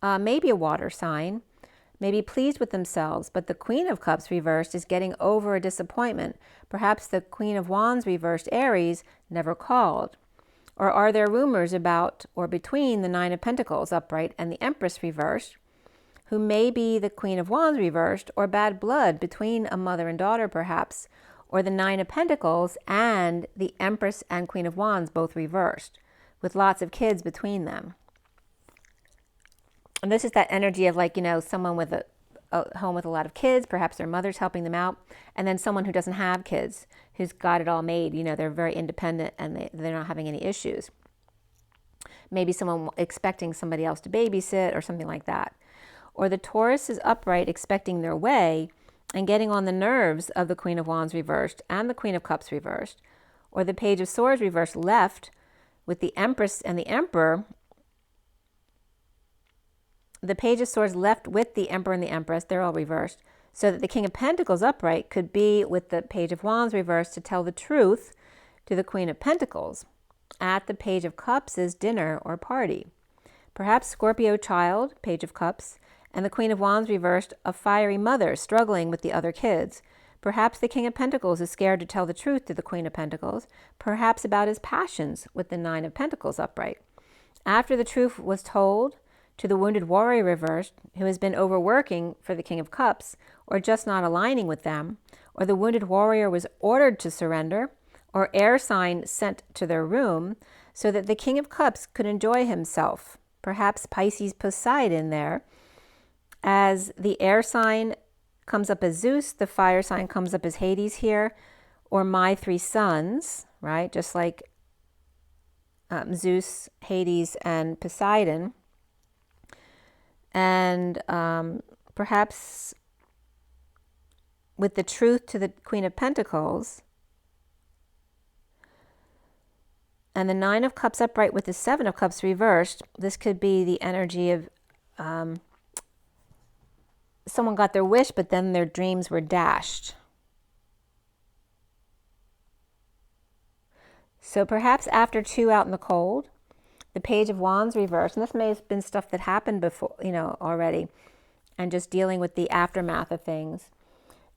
maybe a water sign, may be pleased with themselves, but the Queen of Cups reversed is getting over a disappointment. Perhaps the Queen of Wands reversed, Aries, never called. Or are there rumors about or between the Nine of Pentacles upright and the Empress reversed, who may be the Queen of Wands reversed, or bad blood between a mother and daughter perhaps, or the Nine of Pentacles and the Empress and Queen of Wands both reversed, with lots of kids between them. And this is that energy of someone with a home with a lot of kids, perhaps their mother's helping them out, and then someone who doesn't have kids, who's got it all made, they're very independent and they're not having any issues. Maybe someone expecting somebody else to babysit or something like that. Or the Taurus is upright expecting their way and getting on the nerves of the Queen of Wands reversed and the Queen of Cups reversed. Or the Page of Swords reversed left with the Empress and the Emperor. The Page of Swords left with the Emperor and the Empress, they're all reversed, so that the King of Pentacles upright could be with the Page of Wands reversed to tell the truth to the Queen of Pentacles at the Page of Cups' dinner or party. Perhaps Scorpio child, Page of Cups, and the Queen of Wands reversed, a fiery mother struggling with the other kids. Perhaps the King of Pentacles is scared to tell the truth to the Queen of Pentacles, perhaps about his passions with the Nine of Pentacles upright. After the truth was told to the wounded warrior reversed, who has been overworking for the King of Cups, or just not aligning with them, or the wounded warrior was ordered to surrender, or air sign sent to their room, so that the King of Cups could enjoy himself. Perhaps Pisces Poseidon there, as the air sign comes up as Zeus, the fire sign comes up as Hades here, or my three sons, right? Just like Zeus, Hades, and Poseidon. And perhaps with the truth to the Queen of Pentacles, and the Nine of Cups upright with the Seven of Cups reversed. This could be the energy of someone got their wish, but then their dreams were dashed. So perhaps after 2 out in the cold, the Page of Wands reversed, and this may have been stuff that happened before, already, and just dealing with the aftermath of things.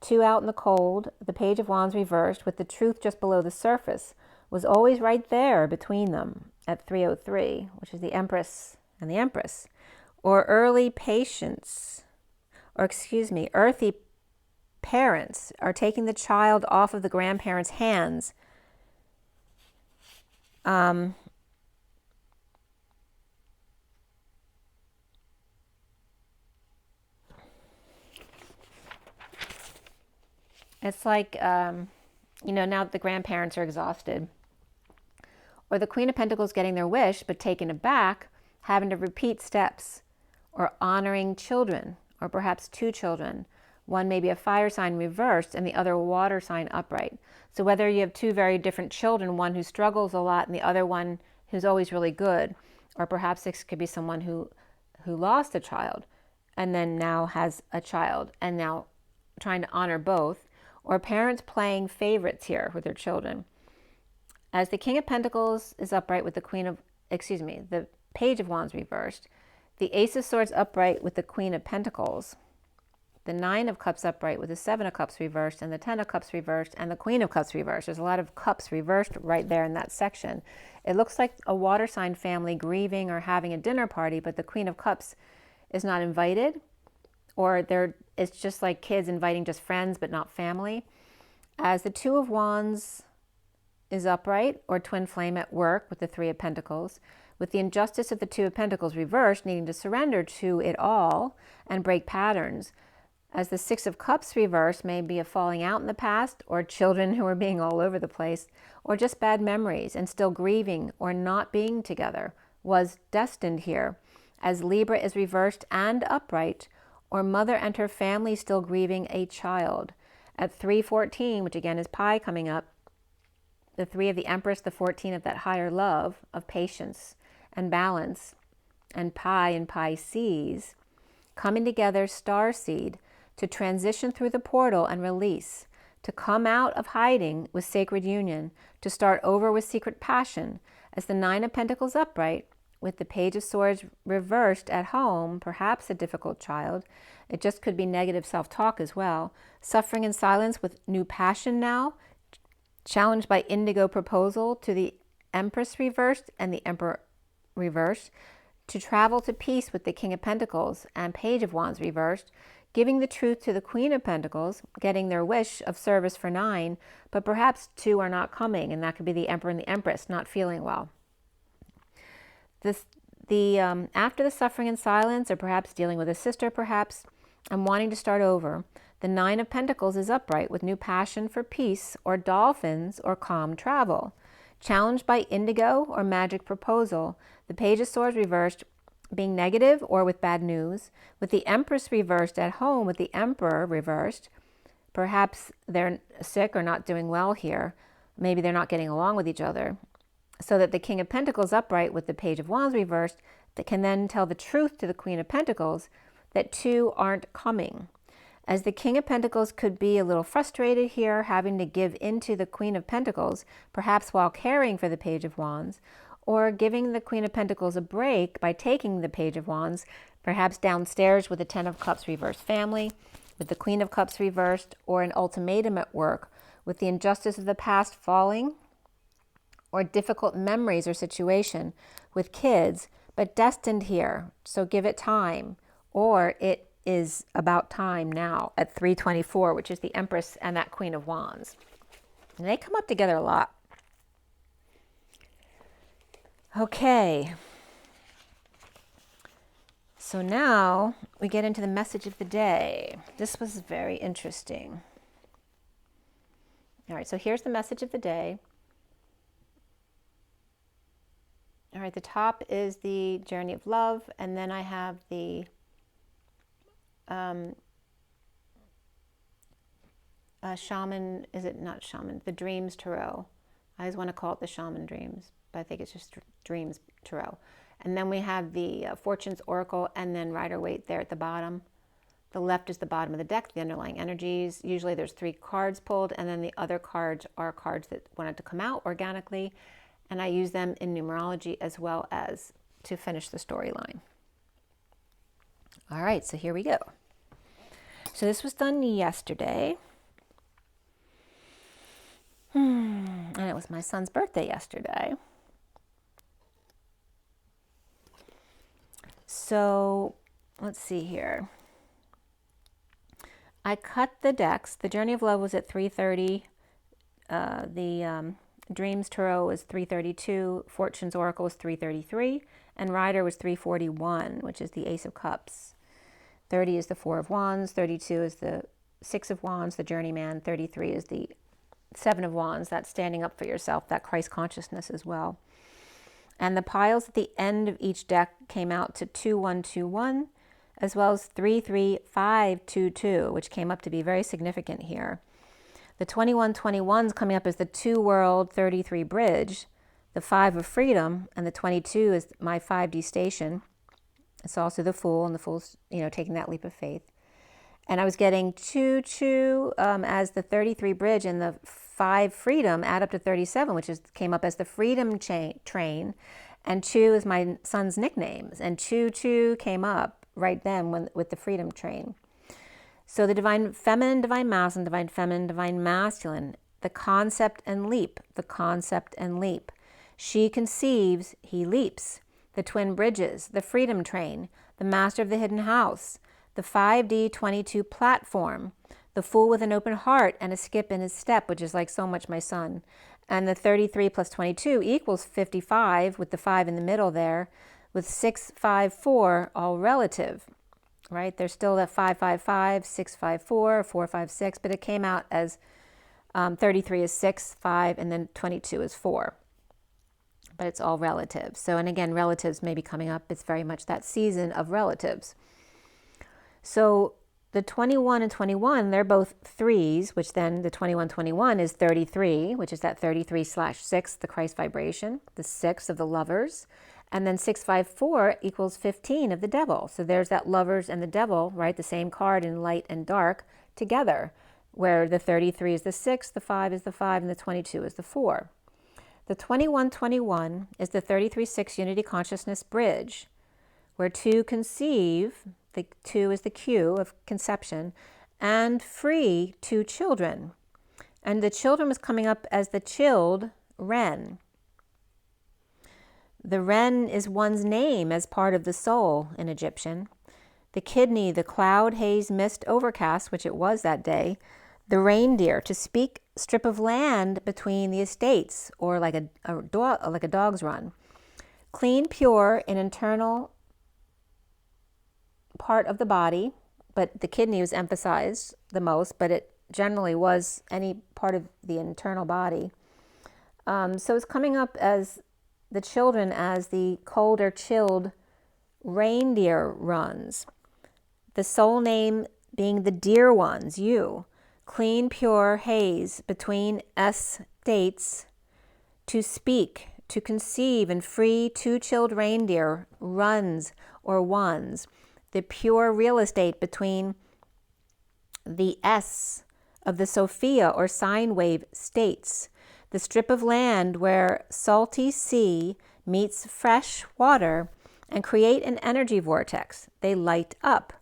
2 out in the cold, the Page of Wands reversed with the truth just below the surface, was always right there between them at 303, which is the Empress and the Empress. Or early patience, or excuse me, earthy parents are taking the child off of the grandparents' hands. It's like, now that the grandparents are exhausted. Or the Queen of Pentacles getting their wish, but taken aback, having to repeat steps. Or honoring children, or perhaps 2 children. One may be a fire sign reversed and the other a water sign upright. So whether you have 2 very different children, one who struggles a lot and the other one who's always really good, or perhaps this could be someone who lost a child and then now has a child and now trying to honor both, or parents playing favorites here with their children. As the King of Pentacles is upright with the the Page of Wands reversed, the Ace of Swords upright with the Queen of Pentacles, the Nine of Cups upright with the Seven of Cups reversed, and the Ten of Cups reversed, and the Queen of Cups reversed. There's a lot of cups reversed right there in that section. It looks like a water sign family grieving or having a dinner party, but the Queen of Cups is not invited, or it's just like kids inviting just friends but not family. As the Two of Wands is upright, or twin flame at work with the Three of Pentacles, with the injustice of the Two of Pentacles reversed, needing to surrender to it all and break patterns. As the Six of Cups reversed may be a falling out in the past, or children who are being all over the place, or just bad memories and still grieving or not being together was destined here. As Libra is reversed and upright, or mother and her family still grieving a child. At 314, which again is Pi coming up, the 3 of the Empress, the 14 of that higher love of patience and balance, and Pi and Pisces, coming together, Starseed, to transition through the portal and release, to come out of hiding with sacred union, to start over with secret passion, as the Nine of Pentacles upright, with the Page of Swords reversed at home, perhaps a difficult child. It just could be negative self-talk as well. Suffering in silence with new passion now, challenged by indigo proposal to the Empress reversed and the Emperor reversed, to travel to peace with the King of Pentacles and Page of Wands reversed, giving the truth to the Queen of Pentacles, getting their wish of service for 9, but perhaps 2 are not coming, and that could be the Emperor and the Empress not feeling well. After the suffering in silence, or perhaps dealing with a sister perhaps, and wanting to start over, the Nine of Pentacles is upright with new passion for peace or dolphins or calm travel. Challenged by indigo or magic proposal, the Page of Swords reversed being negative or with bad news, with the Empress reversed at home with the Emperor reversed. Perhaps they're sick or not doing well here. Maybe they're not getting along with each other. So that the King of Pentacles upright with the Page of Wands reversed that can then tell the truth to the Queen of Pentacles that 2 aren't coming. As the King of Pentacles could be a little frustrated here, having to give into the Queen of Pentacles, perhaps while caring for the Page of Wands, or giving the Queen of Pentacles a break by taking the Page of Wands, perhaps downstairs with the Ten of Cups reversed family, with the Queen of Cups reversed, or an ultimatum at work, with the injustice of the past falling, or difficult memories or situation with kids, but destined here, so give it time, or it is about time now at 324, which is the Empress and that Queen of Wands. And they come up together a lot. Okay. So now we get into the message of the day. This was very interesting. All right, so here's the message of the day. All right, the top is the journey of love, and then I have the Shaman, is it not Shaman? The Dreams Tarot. I always want to call it the Shaman Dreams, but I think it's just Dreams Tarot. And then we have the Fortune's Oracle, and then Rider-Waite there at the bottom. The left is the bottom of the deck, the underlying energies. Usually there's 3 cards pulled, and then the other cards are cards that wanted to come out organically. And I use them in numerology as well as to finish the storyline. All right, so here we go. So this was done yesterday. And it was my son's birthday yesterday. So let's see here. I cut the decks. The Journey of Love was at 3:30. The Dreams Tarot was 3:32. Fortune's Oracle was 3:33. And Rider was 3:41, which is the Ace of Cups. 30 is the 4 of Wands. 32 is the 6 of Wands, the Journeyman. 33 is the 7 of Wands. That's standing up for yourself, that Christ consciousness as well. And the piles at the end of each deck came out to 2-1-2-1, as well as 3-3-5-2-2, which came up to be very significant here. The 21-21 is coming up as the 2 World 33 Bridge, the 5 of Freedom, and the 22 is my 5D station. It's also the Fool, and the Fool's, taking that leap of faith. And I was getting 2-2 as the 33 Bridge, and the 5 Freedom add up to 37, which came up as the Freedom Train, and 2 is my son's nicknames, and 2-2 came up right then with the Freedom Train. So the Divine Feminine, Divine Masculine, Divine Feminine, Divine Masculine, the concept and leap, the concept and leap. She conceives, he leaps. The Twin Bridges, the Freedom Train, the Master of the Hidden House, the 5D22 platform, the Fool with an open heart and a skip in his step, which is like so much my son. And the 33 plus 22 equals 55 with the 5 in the middle there, with 6, 5, 4, all relative, right? There's still that 5, 5, 5, 6, 5, 4, 4, 5, 6, but it came out as 33 is 6, 5, and then 22 is 4. But it's all relative. So, and again, relatives may be coming up. It's very much that season of relatives. So the 21 and 21, they're both 3s, which then the 21-21 is 33, which is that 33/6, the Christ vibration, the 6 of the lovers. And then 654 equals 15 of the devil. So there's that lovers and the devil, right? The same card in light and dark together, where the 33 is the 6, the 5 is the 5, and the 22 is the 4. The 21-21 is the 33-6 Unity Consciousness Bridge, where 2 conceive, the 2 is the Q of conception, and free 2 children. And the children was coming up as the chilled wren. The wren is one's name as part of the soul in Egyptian. The kidney, the cloud, haze, mist, overcast, which it was that day. The reindeer, to speak strip of land between the estates, or like a dog's run. Clean, pure, an internal part of the body, but the kidney was emphasized the most, but it generally was any part of the internal body. So it's coming up as the children as the cold or chilled reindeer runs. The soul name being the dear ones, you. Clean, pure haze between estates, to speak, to conceive, and free 2 chilled reindeer runs or ones. The pure real estate between the S of the Sophia or sine wave states. The strip of land where salty sea meets fresh water and create an energy vortex. They light up.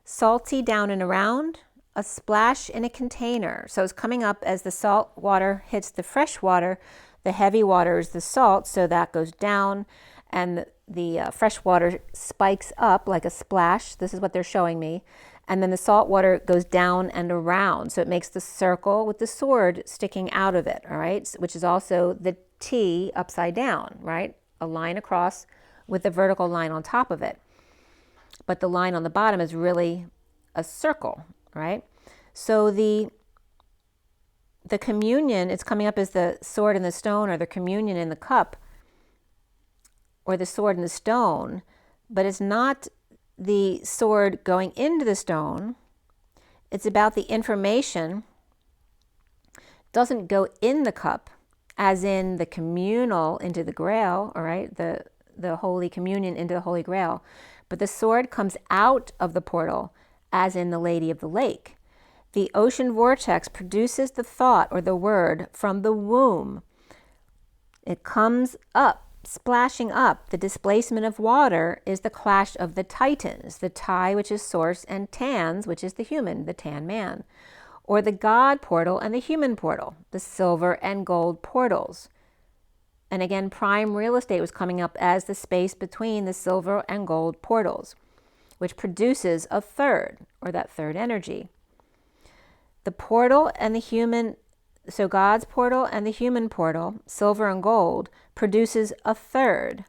Salty down and around, a splash in a container. So it's coming up as the salt water hits the fresh water. The heavy water is the salt, so that goes down, and the fresh water spikes up like a splash. This is what they're showing me. And then the salt water goes down and around. So it makes the circle with the sword sticking out of it, all right? Which is also the T upside down, right? A line across with a vertical line on top of it. But the line on the bottom is really a circle, right? So the communion, it's coming up as the sword and the stone, or the communion in the cup, or the sword and the stone, but it's not the sword going into the stone. It's about the information. Doesn't go in the cup, as in the communal into the grail, all right, the Holy Communion into the Holy Grail. But the sword comes out of the portal, as in the Lady of the Lake. The ocean vortex produces the thought or the word from the womb. It comes up, splashing up. The displacement of water is the clash of the titans, the Ti, which is source, and Tans, which is the human, the Tan man. Or the God portal and the human portal, the silver and gold portals. And again, prime real estate was coming up as the space between the silver and gold portals, which produces a third, or that third energy. The portal and the human, so God's portal and the human portal, silver and gold, produces a third.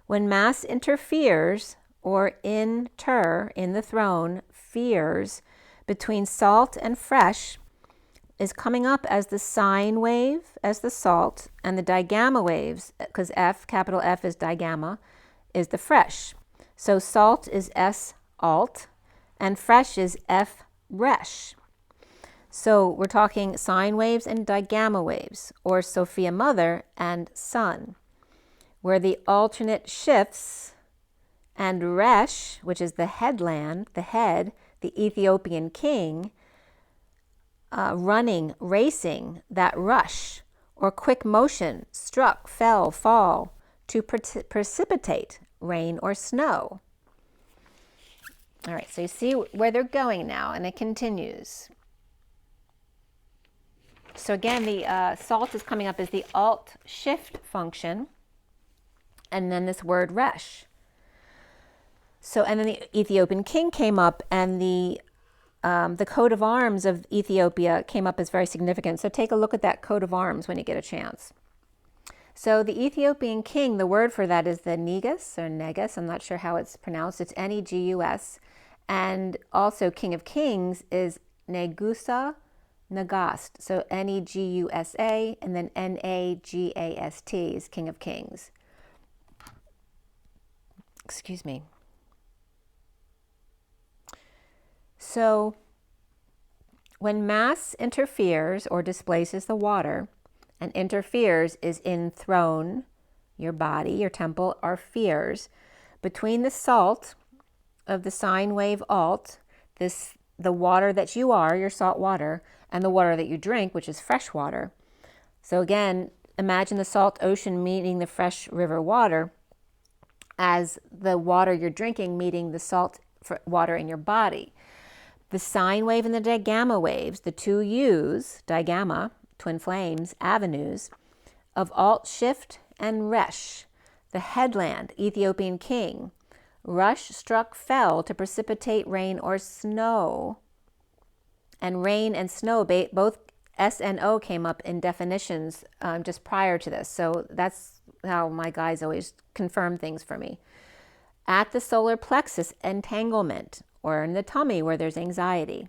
When mass interferes, or inter, in the throne, fears, between salt and fresh, is coming up as the sine wave, as the salt, and the digamma waves, because F, capital F is digamma, is the fresh. So salt is S alt, and fresh is F resh. So we're talking sine waves and digamma waves, or Sophia Mother and Son, where the alternate shifts, and resh, which is the headland, the head, the Ethiopian king, running, racing, that rush, or quick motion, struck, fell, fall, to precipitate rain or snow. All right, so you see where they're going now, and it continues. So again, the salt is coming up as the alt shift function, and then this word resh. So, and then the Ethiopian king came up, and the coat of arms of Ethiopia came up as very significant. So take a look at that coat of arms when you get a chance. So the Ethiopian king, the word for that is the Negus or Negus. I'm not sure how it's pronounced. It's Negus. And also King of Kings is Negusa Nagast. So Negusa and then Nagast is King of Kings. Excuse me. So when mass interferes or displaces the water, and interferes is enthrone, your body, your temple, or fears, between the salt of the sine wave alt, the water that you are, your salt water, and the water that you drink, which is fresh water. So again, imagine the salt ocean meeting the fresh river water as the water you're drinking meeting the salt water in your body. The sine wave and the digamma waves, the two U's, digamma, twin flames, avenues, of alt shift and resh, the headland, Ethiopian king. Rush, struck, fell to precipitate rain or snow. And rain and snow, both S and O came up in definitions just prior to this. So that's how my guys always confirm things for me. At the solar plexus, entanglement, or in the tummy where there's anxiety.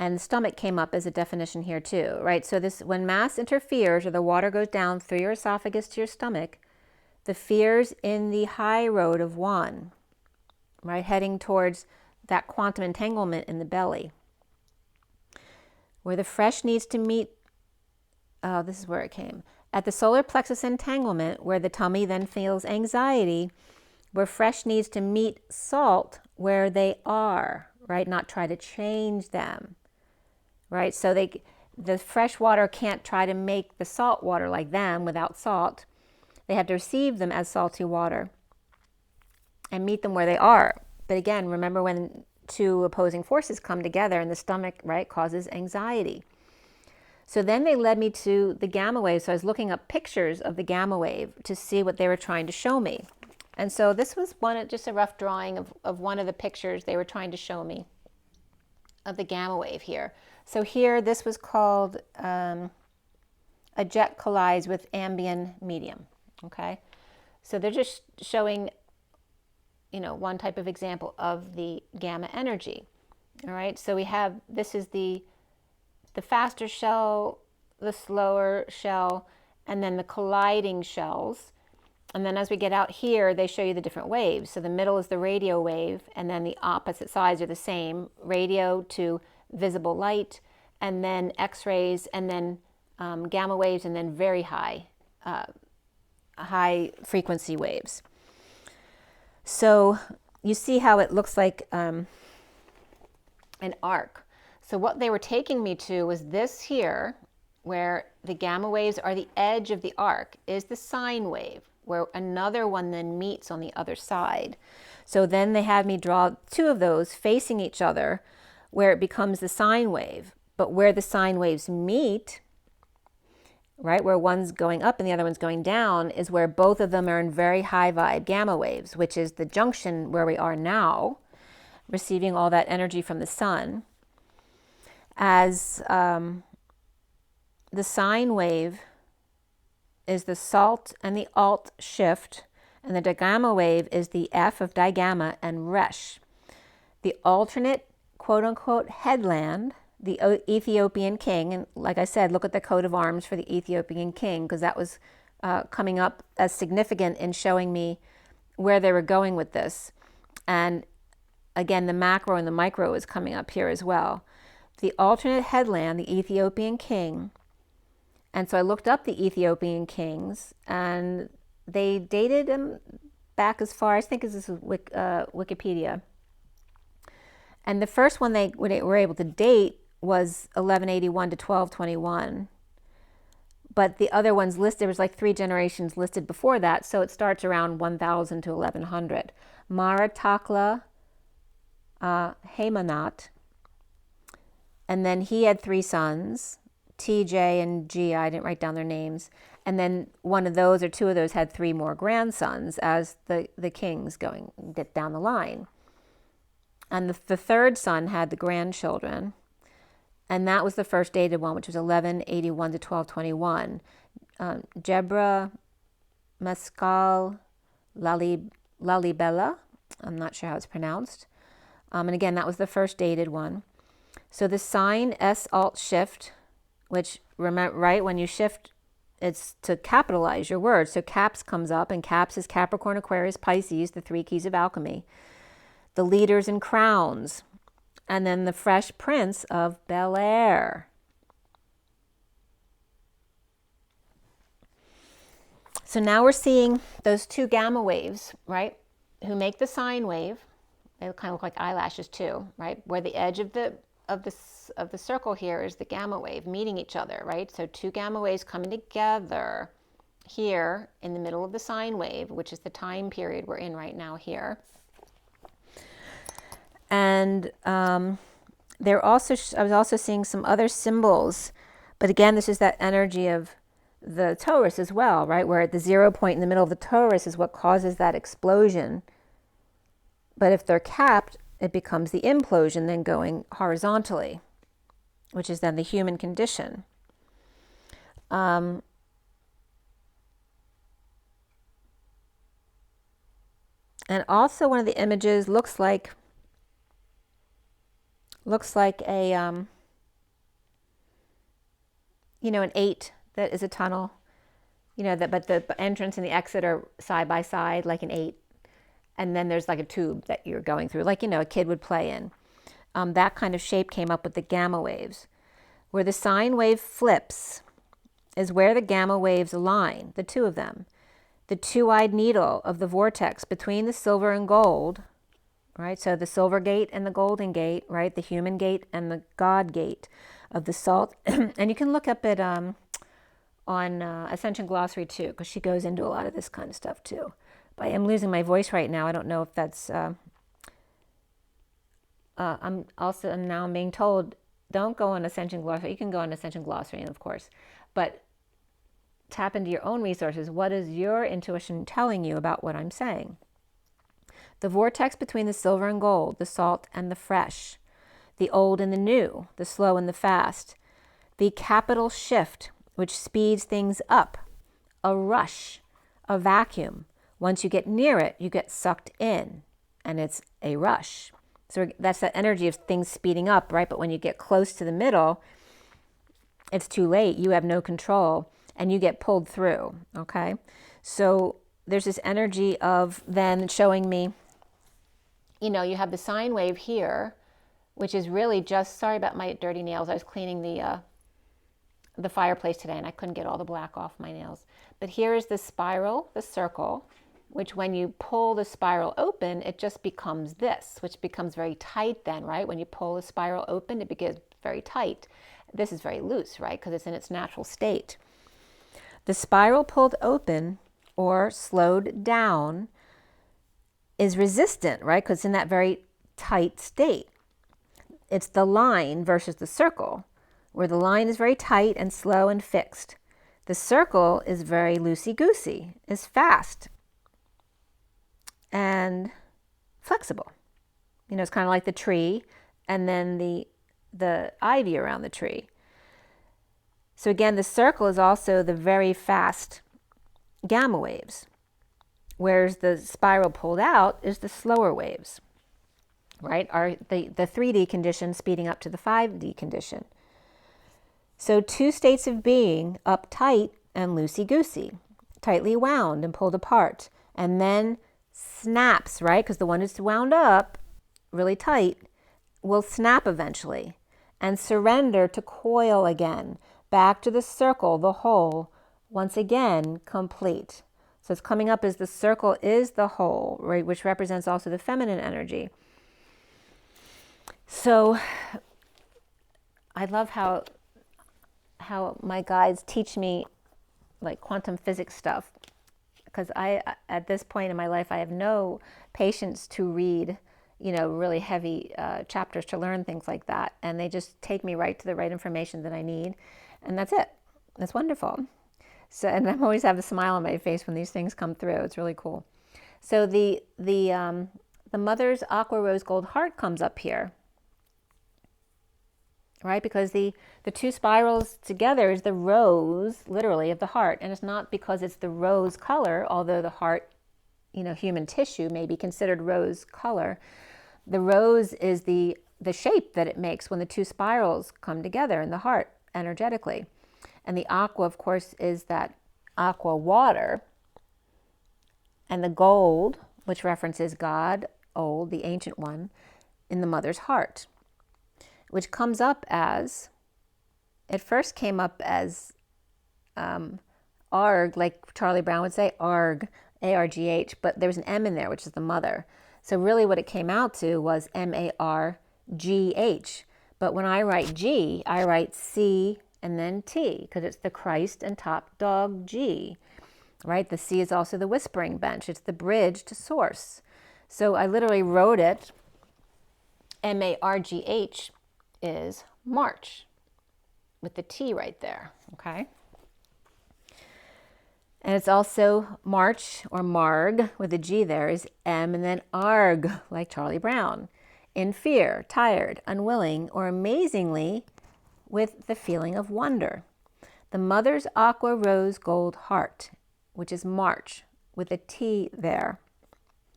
And the stomach came up as a definition here too, right? So this, when mass interferes or the water goes down through your esophagus to your stomach, the fears in the high road of one, right? Heading towards that quantum entanglement in the belly. Where the fresh needs to meet, oh, this is where it came. At the solar plexus entanglement, where the tummy then feels anxiety, where fresh needs to meet salt where they are, right? Not try to change them, right? So the fresh water can't try to make the salt water like them without salt. They have to receive them as salty water and meet them where they are. But again, remember when two opposing forces come together in the stomach, right, causes anxiety. So then they led me to the gamma wave. So I was looking up pictures of the gamma wave to see what they were trying to show me. And so this was just a rough drawing of one of the pictures they were trying to show me of the gamma wave here. So here, this was called a jet collides with ambient medium, okay? So they're just showing, one type of example of the gamma energy, all right? So we have, this is the faster shell, the slower shell, and then the colliding shells. And then as we get out here, they show you the different waves. So the middle is the radio wave, and then the opposite sides are the same, radio to visible light, and then X-rays, and then gamma waves, and then very high frequency waves. So you see how it looks like an arc. So what they were taking me to was this here, where the gamma waves are the edge of the arc, is the sine wave, where another one then meets on the other side. So then they had me draw two of those facing each other, where it becomes the sine wave. But where the sine waves meet, right, where one's going up and the other one's going down, is where both of them are in very high vibe gamma waves, which is the junction where we are now, receiving all that energy from the sun. As the sine wave is the salt and the alt shift, and the digamma wave is the F of digamma and resh. The alternate quote-unquote headland, the Ethiopian king, and like I said, look at the coat of arms for the Ethiopian king, because that was coming up as significant in showing me where they were going with this. And again, the macro and the micro is coming up here as well. The alternate headland, the Ethiopian king. And so I looked up the Ethiopian kings, and they dated them back as far, I think this is Wikipedia. And the first one they were able to date was 1181 to 1221. But the other ones listed, there was like 3 generations listed before that, so it starts around 1000 to 1100. Mara Takla Haymanat, and then he had 3 sons, TJ and G. I didn't write down their names. And then one of those or 2 of those had 3 more grandsons as the kings get down the line. And the third son had the grandchildren. And that was the first dated one, which was 1181 to 1221. Jebra Mescal Lalibela. I'm not sure how it's pronounced. And again, that was the first dated one. So the sign S alt shift, which, remember, right, when you shift, it's to capitalize your word. So caps comes up, and caps is Capricorn, Aquarius, Pisces, the 3 keys of alchemy. The leaders and crowns, and then the fresh prince of Bel Air. So now we're seeing those 2 gamma waves, right, who make the sine wave. They kind of look like eyelashes too, right, where the edge of the circle here is the gamma wave meeting each other, right? So 2 gamma waves coming together here in the middle of the sine wave, which is the time period we're in right now here. And I was also seeing some other symbols, but again, this is that energy of the torus as well, right? Where at the 0 point in the middle of the torus is what causes that explosion. But if they're capped, it becomes the implosion, then going horizontally, which is then the human condition. And also one of the images looks like a, an 8 that is a tunnel, but the entrance and the exit are side by side, like an 8. And then there's like a tube that you're going through, like, a kid would play in. That kind of shape came up with the gamma waves. Where the sine wave flips is where the gamma waves align, the 2 of them. The 2-eyed needle of the vortex between the silver and gold, right? So the silver gate and the golden gate, right? The human gate and the God gate of the salt. And you can look up it on Ascension Glossary too, because she goes into a lot of this kind of stuff too. But I am losing my voice right now. I don't know if that's... I'm now being told, don't go on Ascension Glossary. You can go on Ascension Glossary, of course, but tap into your own resources. What is your intuition telling you about what I'm saying? The vortex between the silver and gold, the salt and the fresh, the old and the new, the slow and the fast, the capital shift, which speeds things up, a rush, a vacuum. Once you get near it, you get sucked in, and it's a rush. So that's that energy of things speeding up, right? But when you get close to the middle, it's too late. You have no control, and you get pulled through, okay? So there's this energy of then showing me, you know, you have the sine wave here, which is really just, sorry about my dirty nails. I was cleaning the fireplace today and I couldn't get all the black off my nails. But here is the spiral, the circle, which when you pull the spiral open, it just becomes this, which becomes very tight then, right? When you pull the spiral open, it becomes very tight. This is very loose, right? Because it's in its natural state. The spiral pulled open or slowed down is resistant, right? Because it's in that very tight state. It's the line versus the circle, where the line is very tight and slow and fixed. The circle is very loosey-goosey, is fast and flexible. You know, it's kind of like the tree and then the ivy around the tree. So again, the circle is also the very fast gamma waves, whereas the spiral pulled out is the slower waves, right? The 3D condition speeding up to the 5D condition. So two states of being, uptight and loosey-goosey, tightly wound and pulled apart, and then snaps, right? Because the one that's wound up really tight will snap eventually and surrender to coil again, back to the circle, the whole, once again, complete. So it's coming up as the circle is the whole, right? Which represents also the feminine energy. So I love how my guides teach me like quantum physics stuff, because at this point in my life, I have no patience to read, you know, really heavy chapters to learn things like that. And they just take me right to the right information that I need. And that's it. That's wonderful. So, and I always have a smile on my face when these things come through. It's really cool. So the mother's aqua rose gold heart comes up here, right? Because the two spirals together is the rose, literally, of the heart. And it's not because it's the rose color, although the heart, you know, human tissue may be considered rose color. The rose is the shape that it makes when the two spirals come together in the heart energetically. And the aqua, of course, is that aqua water. And the gold, which references God, old, the ancient one, in the mother's heart, which comes up as, it first came up as ARG, like Charlie Brown would say, ARG, A-R-G-H, but there was an M in there, which is the mother. So really what it came out to was M-A-R-G-H. But when I write G, I write C and then T, because it's the Christ and top dog G, right? The C is also the whispering bench. It's the bridge to source. So I literally wrote it, M-A-R-G-H is March, with the T right there, okay? And it's also March, or Marg, with a G there, is M, and then Arg, like Charlie Brown. In fear, tired, unwilling, or amazingly, with the feeling of wonder. The mother's aqua rose gold heart, which is March, with a T there,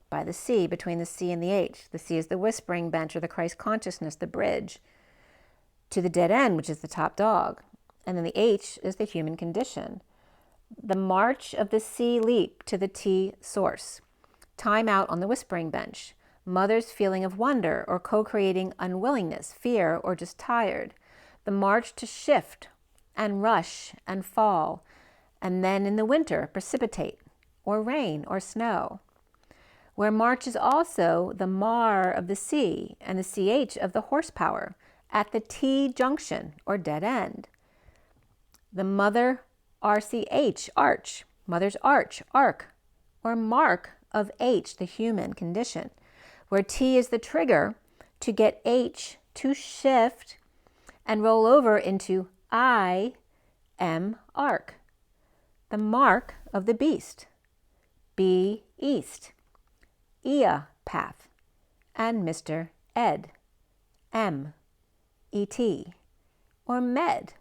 by the C, between the C and the H. The C is the whispering bench, or the Christ consciousness, the bridge to the dead end, which is the top dog. And then the H is the human condition. The march of the C leap to the T source. Time out on the whispering bench. Mother's feeling of wonder or co-creating unwillingness, fear, or just tired. The march to shift and rush and fall. And then in the winter, precipitate or rain or snow. Where March is also the mar of the C and the CH of the horsepower at the T junction or dead end. The mother RCH, arch, mother's arch, arc, or mark of H, the human condition, where T is the trigger to get H to shift and roll over into I am arc, the mark of the beast, B east, Ea path, and Mr. Ed, M, E-T, or Med,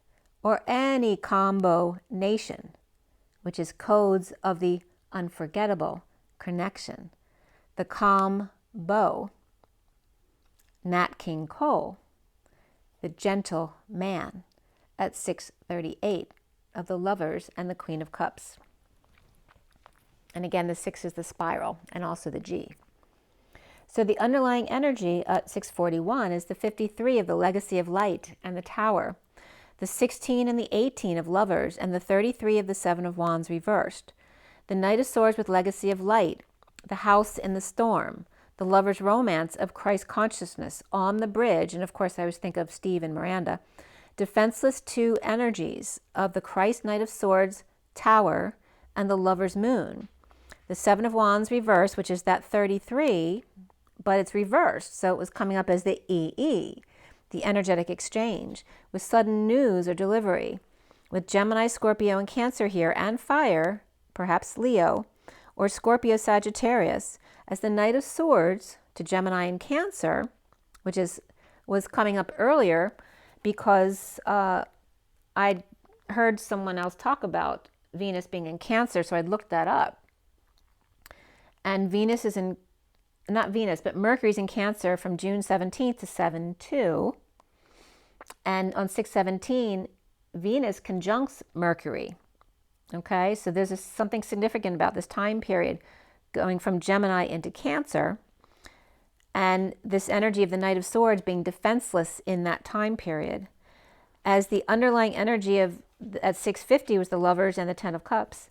or any combo nation, which is codes of the unforgettable connection. The calm bow, Nat King Cole, the gentle man at 638 of the Lovers and the Queen of Cups. And again, the 6 is the spiral and also the G. So the underlying energy at 641 is the 53 of the legacy of light and the tower, the 16 and the 18 of lovers, and the 33 of the 7 of wands reversed. The knight of swords with legacy of light, the house in the storm, the lover's romance of Christ consciousness on the bridge, and of course I always think of Steve and Miranda, defenseless 2 energies of the Christ knight of swords tower and the lover's moon. The 7 of wands reversed, which is that 33, but it's reversed, so it was coming up as the EE, the energetic exchange, with sudden news or delivery, with Gemini, Scorpio, and Cancer here, and fire, perhaps Leo, or Scorpio, Sagittarius, as the Knight of Swords to Gemini and Cancer, which was coming up earlier because I'd heard someone else talk about Venus being in Cancer, so I'd looked that up. And Venus is in, not Venus, but Mercury's in Cancer from June 17th to 7/2. And on 6/17, Venus conjuncts Mercury. Okay, so there's something significant about this time period going from Gemini into Cancer, and this energy of the Knight of Swords being defenseless in that time period. As the underlying energy of at 650 was the lovers and the 10 of cups,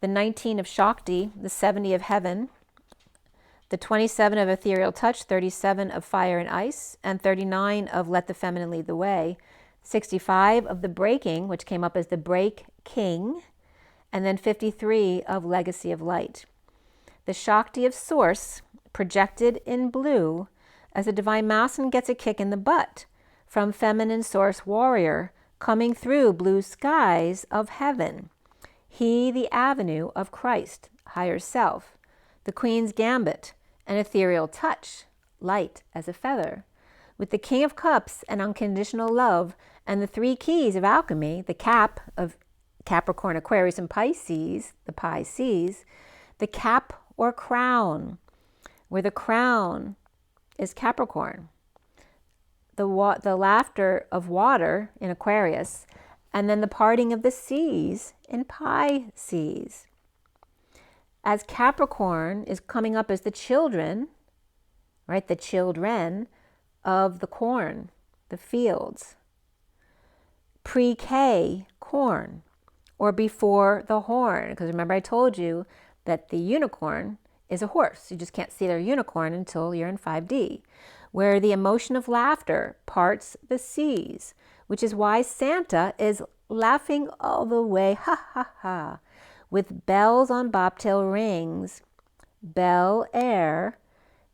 the 19 of Shakti, the 70 of heaven, the 27 of ethereal touch, 37 of fire and ice, and 39 of let the feminine lead the way, 65 of the breaking, which came up as the break king, and then 53 of legacy of light. The Shakti of source projected in blue as the divine masculine gets a kick in the butt from feminine source warrior coming through blue skies of heaven. He, the avenue of Christ, higher self, the queen's gambit, an ethereal touch, light as a feather, with the King of Cups and unconditional love, and the 3 keys of alchemy, the cap of Capricorn, Aquarius, and Pisces, the Pisces, the cap or crown, where the crown is Capricorn, the laughter of water in Aquarius, and then the parting of the seas in Pisces. As Capricorn is coming up as the children, right, the children of the corn, the fields, pre-K corn, or before the horn, because remember I told you that the unicorn is a horse. You just can't see their unicorn until you're in 5D, where the emotion of laughter parts the seas, which is why Santa is laughing all the way, ha ha ha, with bells on bobtail rings, bel air,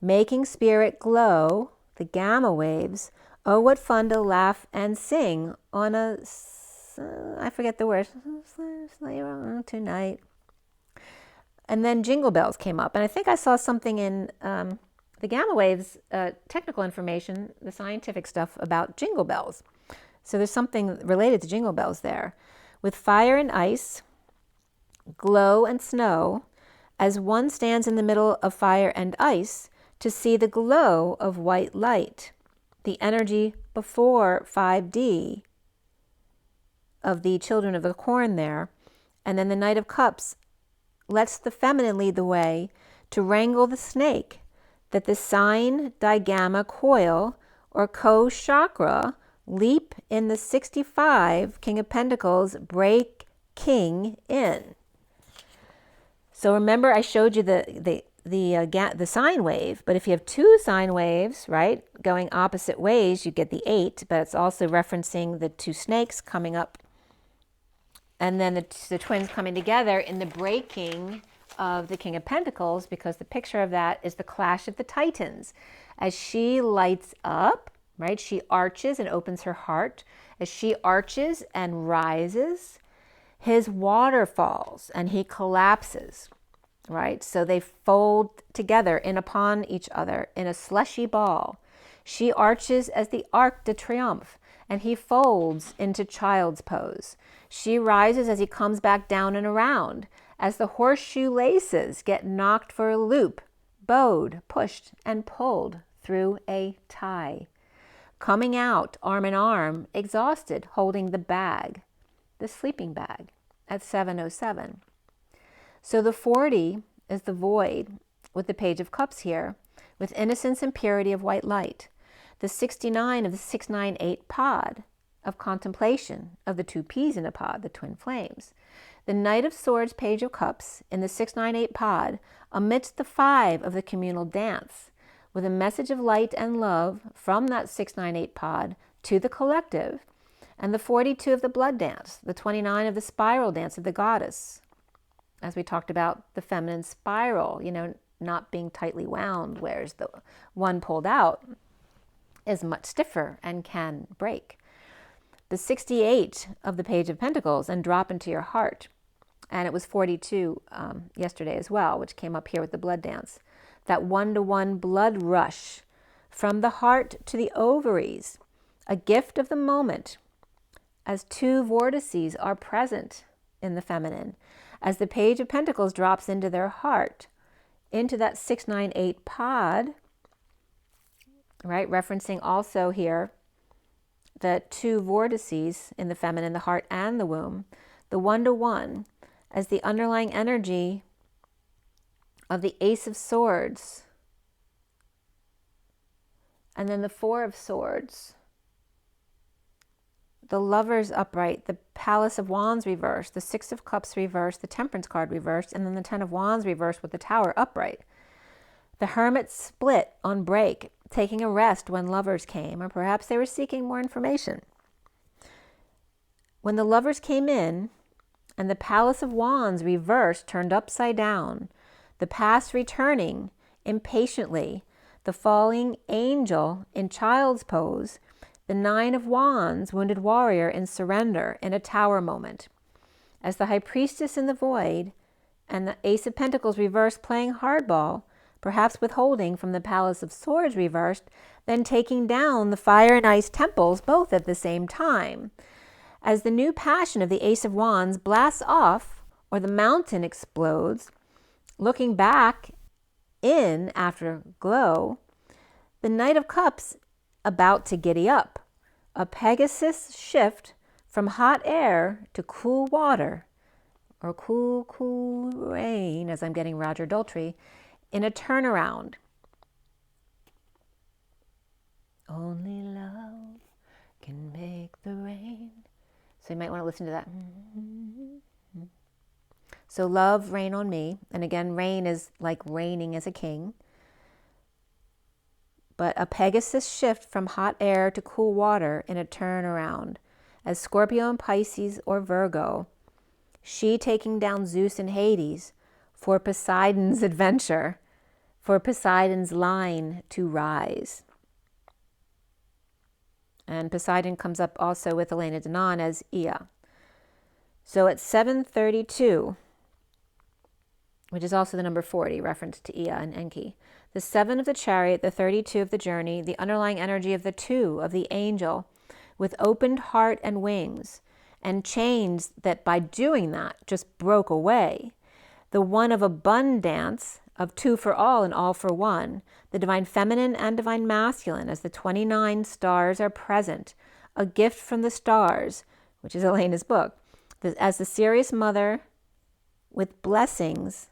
making spirit glow, the gamma waves. Oh, what fun to laugh and sing on a, I forget the word, tonight. And then jingle bells came up. And I think I saw something in the gamma waves, technical information, the scientific stuff about jingle bells. So there's something related to jingle bells there. With fire and ice, glow and snow, as one stands in the middle of fire and ice to see the glow of white light, the energy before 5D of the children of the corn there. And then the Knight of Cups lets the feminine lead the way to wrangle the snake, that the sign digamma coil or co-chakra leap in the 65 King of Pentacles break king in. So remember I showed you the sine wave, but if you have 2 sine waves, right, going opposite ways, you get the 8, but it's also referencing the 2 snakes coming up, and then the twins coming together in the breaking of the King of Pentacles, because the picture of that is the clash of the Titans. As she lights up, right, she arches and opens her heart. As she arches and rises, his water falls and he collapses, right? So they fold together in upon each other in a slushy ball. She arches as the Arc de Triomphe, and he folds into child's pose. She rises as he comes back down and around, as the horseshoe laces get knocked for a loop, bowed, pushed, and pulled through a tie. Coming out arm in arm, exhausted, holding the bag, the sleeping bag, at 7:07. So the 40 is the void with the Page of Cups here, with innocence and purity of white light. The 69 of the 698 pod of contemplation of the two peas in a pod, the twin flames. The Knight of Swords, Page of Cups in the 698 pod amidst the 5 of the communal dance, with a message of light and love from that 698 pod to the collective, and the 42 of the blood dance, the 29 of the spiral dance of the goddess. As we talked about the feminine spiral, not being tightly wound, whereas the one pulled out is much stiffer and can break. The 68 of the Page of Pentacles, and drop into your heart. And it was 42 yesterday as well, which came up here with the blood dance. That one-to-one blood rush from the heart to the ovaries, a gift of the moment, as two vortices are present in the feminine. As the Page of Pentacles drops into their heart, into that 698 pod, right? Referencing also here the two vortices in the feminine, the heart and the womb, the one-to-one, as the underlying energy of the Ace of Swords, and then the 4 of Swords, the Lovers upright, the Palace of Wands reversed, the 6 of Cups reversed, the Temperance card reversed, and then the 10 of Wands reversed with the Tower upright. The Hermit split on break, taking a rest when lovers came, or perhaps they were seeking more information. When the lovers came in, and the Palace of Wands reversed, turned upside down, the past returning impatiently, the falling angel in child's pose, the 9 of Wands, wounded warrior in surrender in a tower moment, as the High Priestess in the void, and the Ace of Pentacles reversed playing hardball, perhaps withholding from the Palace of Swords reversed, then taking down the fire and ice temples both at the same time. As the new passion of the Ace of Wands blasts off, or the mountain explodes, looking back in after glow, the Knight of Cups about to giddy up, a Pegasus shift from hot air to cool water, or cool rain, as I'm getting Roger Daltrey, in a turnaround. Only love can make the rain. So you might want to listen to that. So love, rain on me. And again, rain is like reigning as a king. But a Pegasus shift from hot air to cool water in a turnaround. As Scorpio and Pisces or Virgo, she taking down Zeus and Hades for Poseidon's adventure, for Poseidon's line to rise. And Poseidon comes up also with Elena Danaan as Ea. So at 7:32, which is also the number 40, reference to Ea and Enki, the 7 of the Chariot, the 32 of the journey, the underlying energy of the 2 of the angel, with opened heart and wings, and chains that by doing that just broke away. The 1 of abundance, of 2 for all and all for one, the divine feminine and divine masculine, as the 29 stars are present, a gift from the stars, which is Elena's book, as the serious mother with blessings,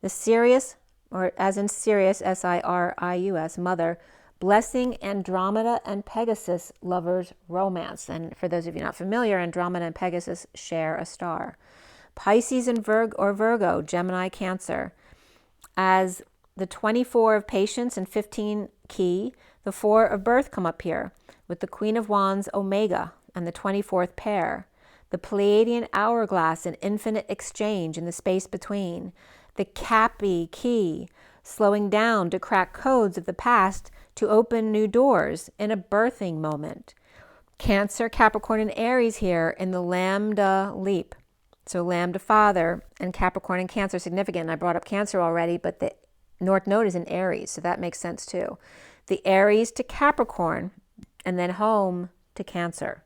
the Sirius, or as in Sirius, Sirius, mother, blessing Andromeda and Pegasus lovers romance. And for those of you not familiar, Andromeda and Pegasus share a star. Pisces and Virgo, Gemini, Cancer, as the 24 of patience and 15 key, the 4 of birth come up here, with the Queen of Wands, Omega, and the 24th pair, the Pleiadian hourglass and infinite exchange in the space between, the Cappy key, slowing down to crack codes of the past to open new doors in a birthing moment. Cancer, Capricorn, and Aries here in the Lambda leap. So Lambda Father and Capricorn and Cancer significant. I brought up Cancer already, but the North Node is in Aries, so that makes sense too. The Aries to Capricorn, and then home to Cancer.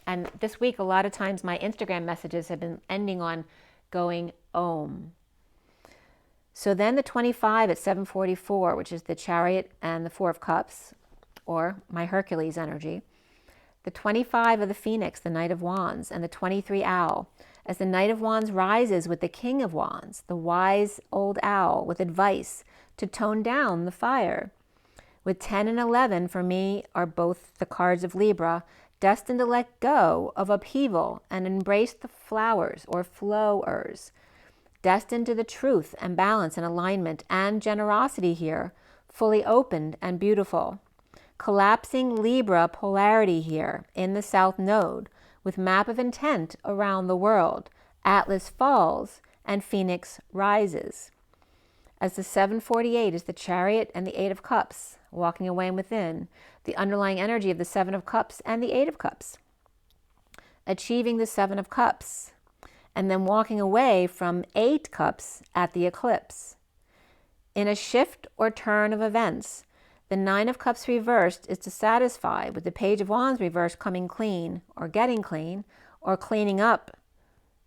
And this week, a lot of times my Instagram messages have been ending on going Om. So then the 25 at 7:44, which is the Chariot and the 4 of Cups, or my Hercules energy. the 25 of the Phoenix, the Knight of Wands, and the 23 Owl, as the Knight of Wands rises with the King of Wands, the wise old owl, with advice to tone down the fire. With 10 and 11, for me, are both the cards of Libra, destined to let go of upheaval and embrace the flowers or flowers, destined to the truth and balance and alignment and generosity here, fully opened and beautiful. Collapsing Libra polarity here in the South Node, with map of intent around the world, Atlas falls and Phoenix rises. As the 748 is the Chariot and the 8 of Cups, walking away and within, the underlying energy of the 7 of Cups and the 8 of Cups. Achieving the 7 of Cups, and then walking away from 8 Cups at the eclipse. In a shift or turn of events, the 9 of Cups reversed is dissatisfied with the Page of Wands reversed coming clean, or getting clean, or cleaning up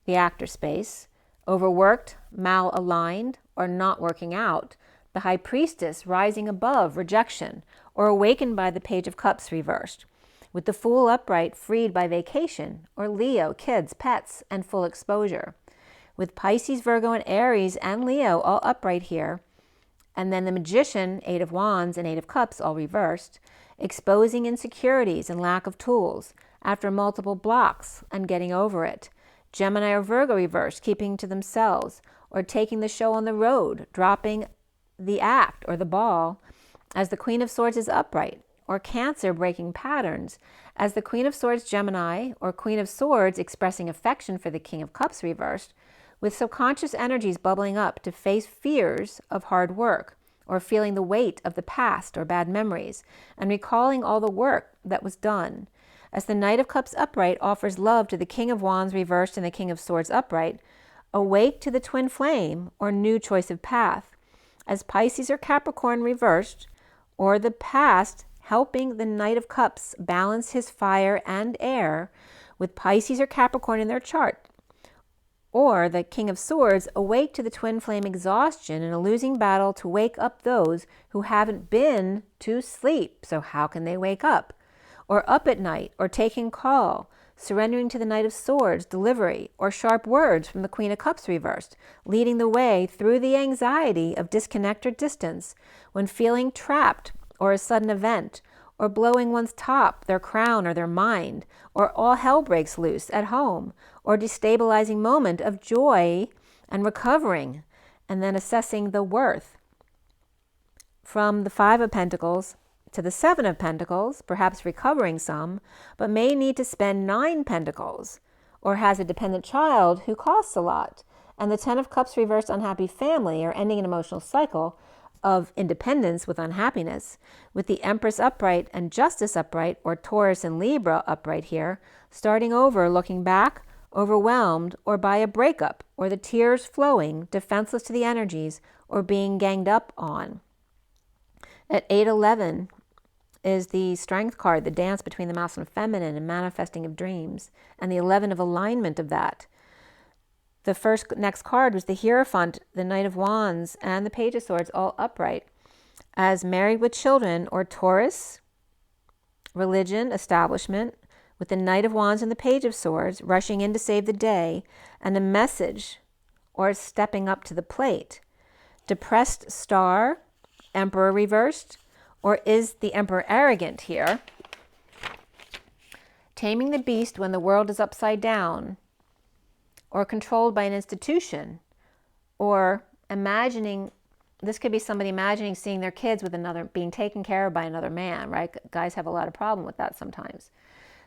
the actor space, overworked, malaligned, or not working out, the High Priestess rising above rejection, or awakened by the Page of Cups reversed, with the Fool upright freed by vacation, or Leo, kids, pets, and full exposure, with Pisces, Virgo, and Aries, and Leo all upright here, and then the Magician, 8 of Wands and 8 of Cups all reversed, exposing insecurities and lack of tools after multiple blocks and getting over it. Gemini or Virgo reversed, keeping to themselves, or taking the show on the road, dropping the act or the ball, as the Queen of Swords is upright, or Cancer breaking patterns, as the Queen of Swords Gemini, or Queen of Swords expressing affection for the King of Cups reversed, with subconscious energies bubbling up to face fears of hard work, or feeling the weight of the past or bad memories, and recalling all the work that was done. As the Knight of Cups upright offers love to the King of Wands reversed and the King of Swords upright, awake to the twin flame or new choice of path. As Pisces or Capricorn reversed, or the past helping the Knight of Cups balance his fire and air with Pisces or Capricorn in their chart. Or the King of Swords awake to the twin flame exhaustion in a losing battle to wake up those who haven't been to sleep. So how can they wake up? Or up at night, or taking call, surrendering to the Knight of Swords, delivery, or sharp words from the Queen of Cups reversed, leading the way through the anxiety of disconnect or distance when feeling trapped, or a sudden event, or blowing one's top, their crown, or their mind, or all hell breaks loose at home, or destabilizing moment of joy and recovering, and then assessing the worth. From the 5 of Pentacles to the 7 of Pentacles, perhaps recovering some, but may need to spend 9 Pentacles, or has a dependent child who costs a lot, and the 10 of Cups reversed unhappy family, or ending an emotional cycle of independence with unhappiness, with the Empress upright and Justice upright, or Taurus and Libra upright here, starting over, looking back, overwhelmed, or by a breakup, or the tears flowing, defenseless to the energies, or being ganged up on. At 8-11 is the Strength card, the dance between the masculine and feminine and manifesting of dreams, and the 11 of alignment of that. The next card was the Hierophant, the Knight of Wands, and the Page of Swords all upright. As married with children, or Taurus, religion, establishment, with the Knight of Wands and the Page of Swords rushing in to save the day, and a message, or stepping up to the plate. Depressed Star, Emperor reversed, or is the Emperor arrogant here? Taming the beast when the world is upside down, or controlled by an institution, or imagining, this could be somebody imagining seeing their kids with another, being taken care of by another man, right? Guys have a lot of problem with that sometimes.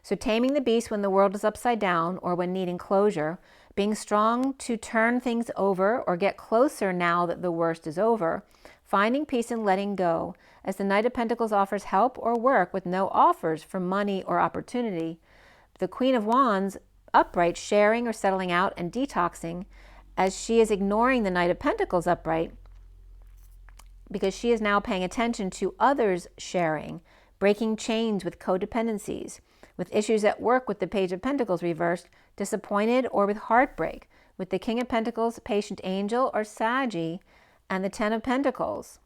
So taming the beast when the world is upside down, or when needing closure, being strong to turn things over or get closer now that the worst is over, finding peace and letting go, as the Knight of Pentacles offers help or work with no offers for money or opportunity. The Queen of Wands upright, sharing or settling out and detoxing, as she is ignoring the Knight of Pentacles upright because she is now paying attention to others sharing, breaking chains with codependencies, with issues at work with the Page of Pentacles reversed, disappointed or with heartbreak, with the King of Pentacles, patient angel or Saggy, and the 10 of Pentacles,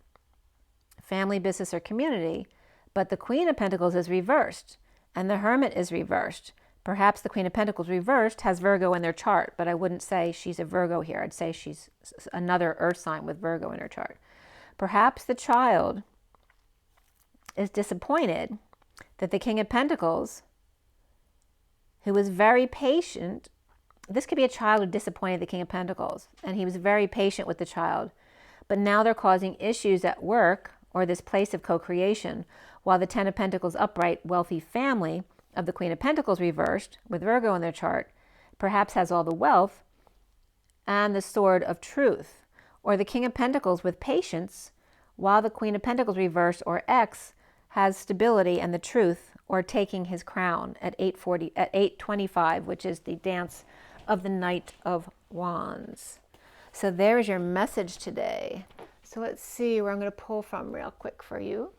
family, business, or community, but the Queen of Pentacles is reversed, And the Hermit is reversed. Perhaps the Queen of Pentacles reversed has Virgo in their chart, but I wouldn't say she's a Virgo here. I'd say she's another earth sign with Virgo in her chart. Perhaps the child is disappointed that the King of Pentacles, who was very patient, this could be a child who disappointed the King of Pentacles, and he was very patient with the child, but now they're causing issues at work or this place of co-creation, while the Ten of Pentacles upright, wealthy family of the Queen of Pentacles reversed with Virgo in their chart perhaps has all the wealth and the sword of truth, or the King of Pentacles with patience, while the Queen of Pentacles reversed or X has stability and the truth, or taking his crown at 8:25, which is the dance of the Knight of Wands. So there's your message today. So let's see where I'm going to pull from real quick for you.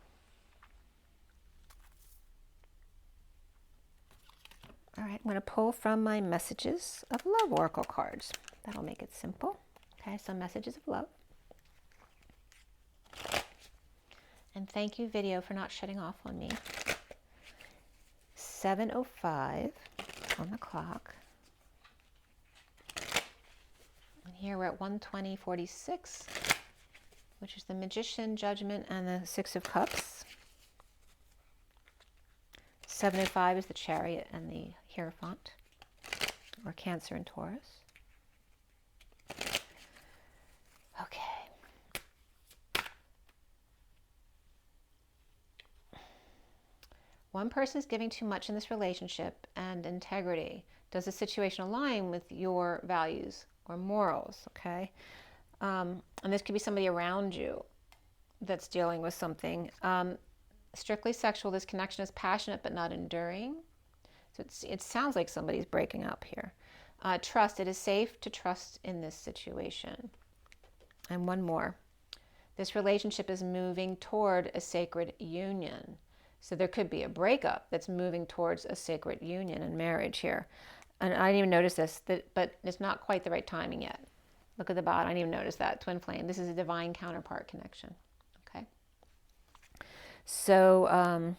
All right, I'm going to pull from my Messages of Love Oracle cards. That'll make it simple. Okay, so Messages of Love. And thank you, video, for not shutting off on me. 7:05 on the clock. And here we're at 1:20:46, which is the Magician, Judgment, and the Six of Cups. 7:05 is the Chariot and the Hierophant, or Cancer and Taurus. Okay. One person is giving too much in this relationship and integrity. Does the situation align with your values or morals? Okay. And this could be somebody around you that's dealing with something. Strictly sexual, this connection is passionate but not enduring. So it sounds like somebody's breaking up here. Trust, it is safe to trust in this situation. And one more. This relationship is moving toward a sacred union. So there could be a breakup that's moving towards a sacred union and marriage here. And I didn't even notice this, but it's not quite the right timing yet. Look at the bottom. I didn't even notice that. Twin flame. This is a divine counterpart connection. Okay. So,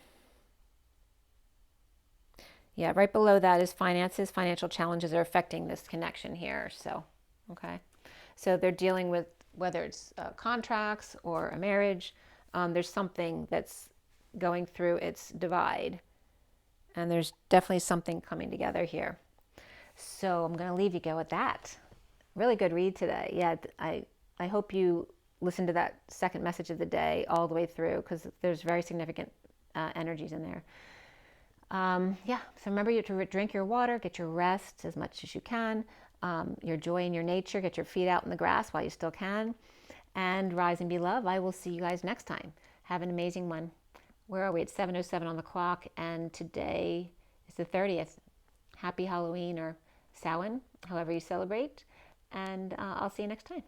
yeah, right below that is finances. Financial challenges are affecting this connection here. So, okay. So they're dealing with whether it's contracts or a marriage. There's something that's going through its divide, and there's definitely something coming together here. So I'm going to leave you go with that. Really good read today. Yeah, I hope you listen to that second message of the day all the way through, because there's very significant energies in there. Yeah, so remember to drink your water, get your rest as much as you can, your joy in your nature, get your feet out in the grass while you still can, and rise and be love. I will see you guys next time. Have an amazing one. Where are we? It's 7:07 on the clock, and today is the 30th. Happy Halloween, or Samhain, however you celebrate, and I'll see you next time.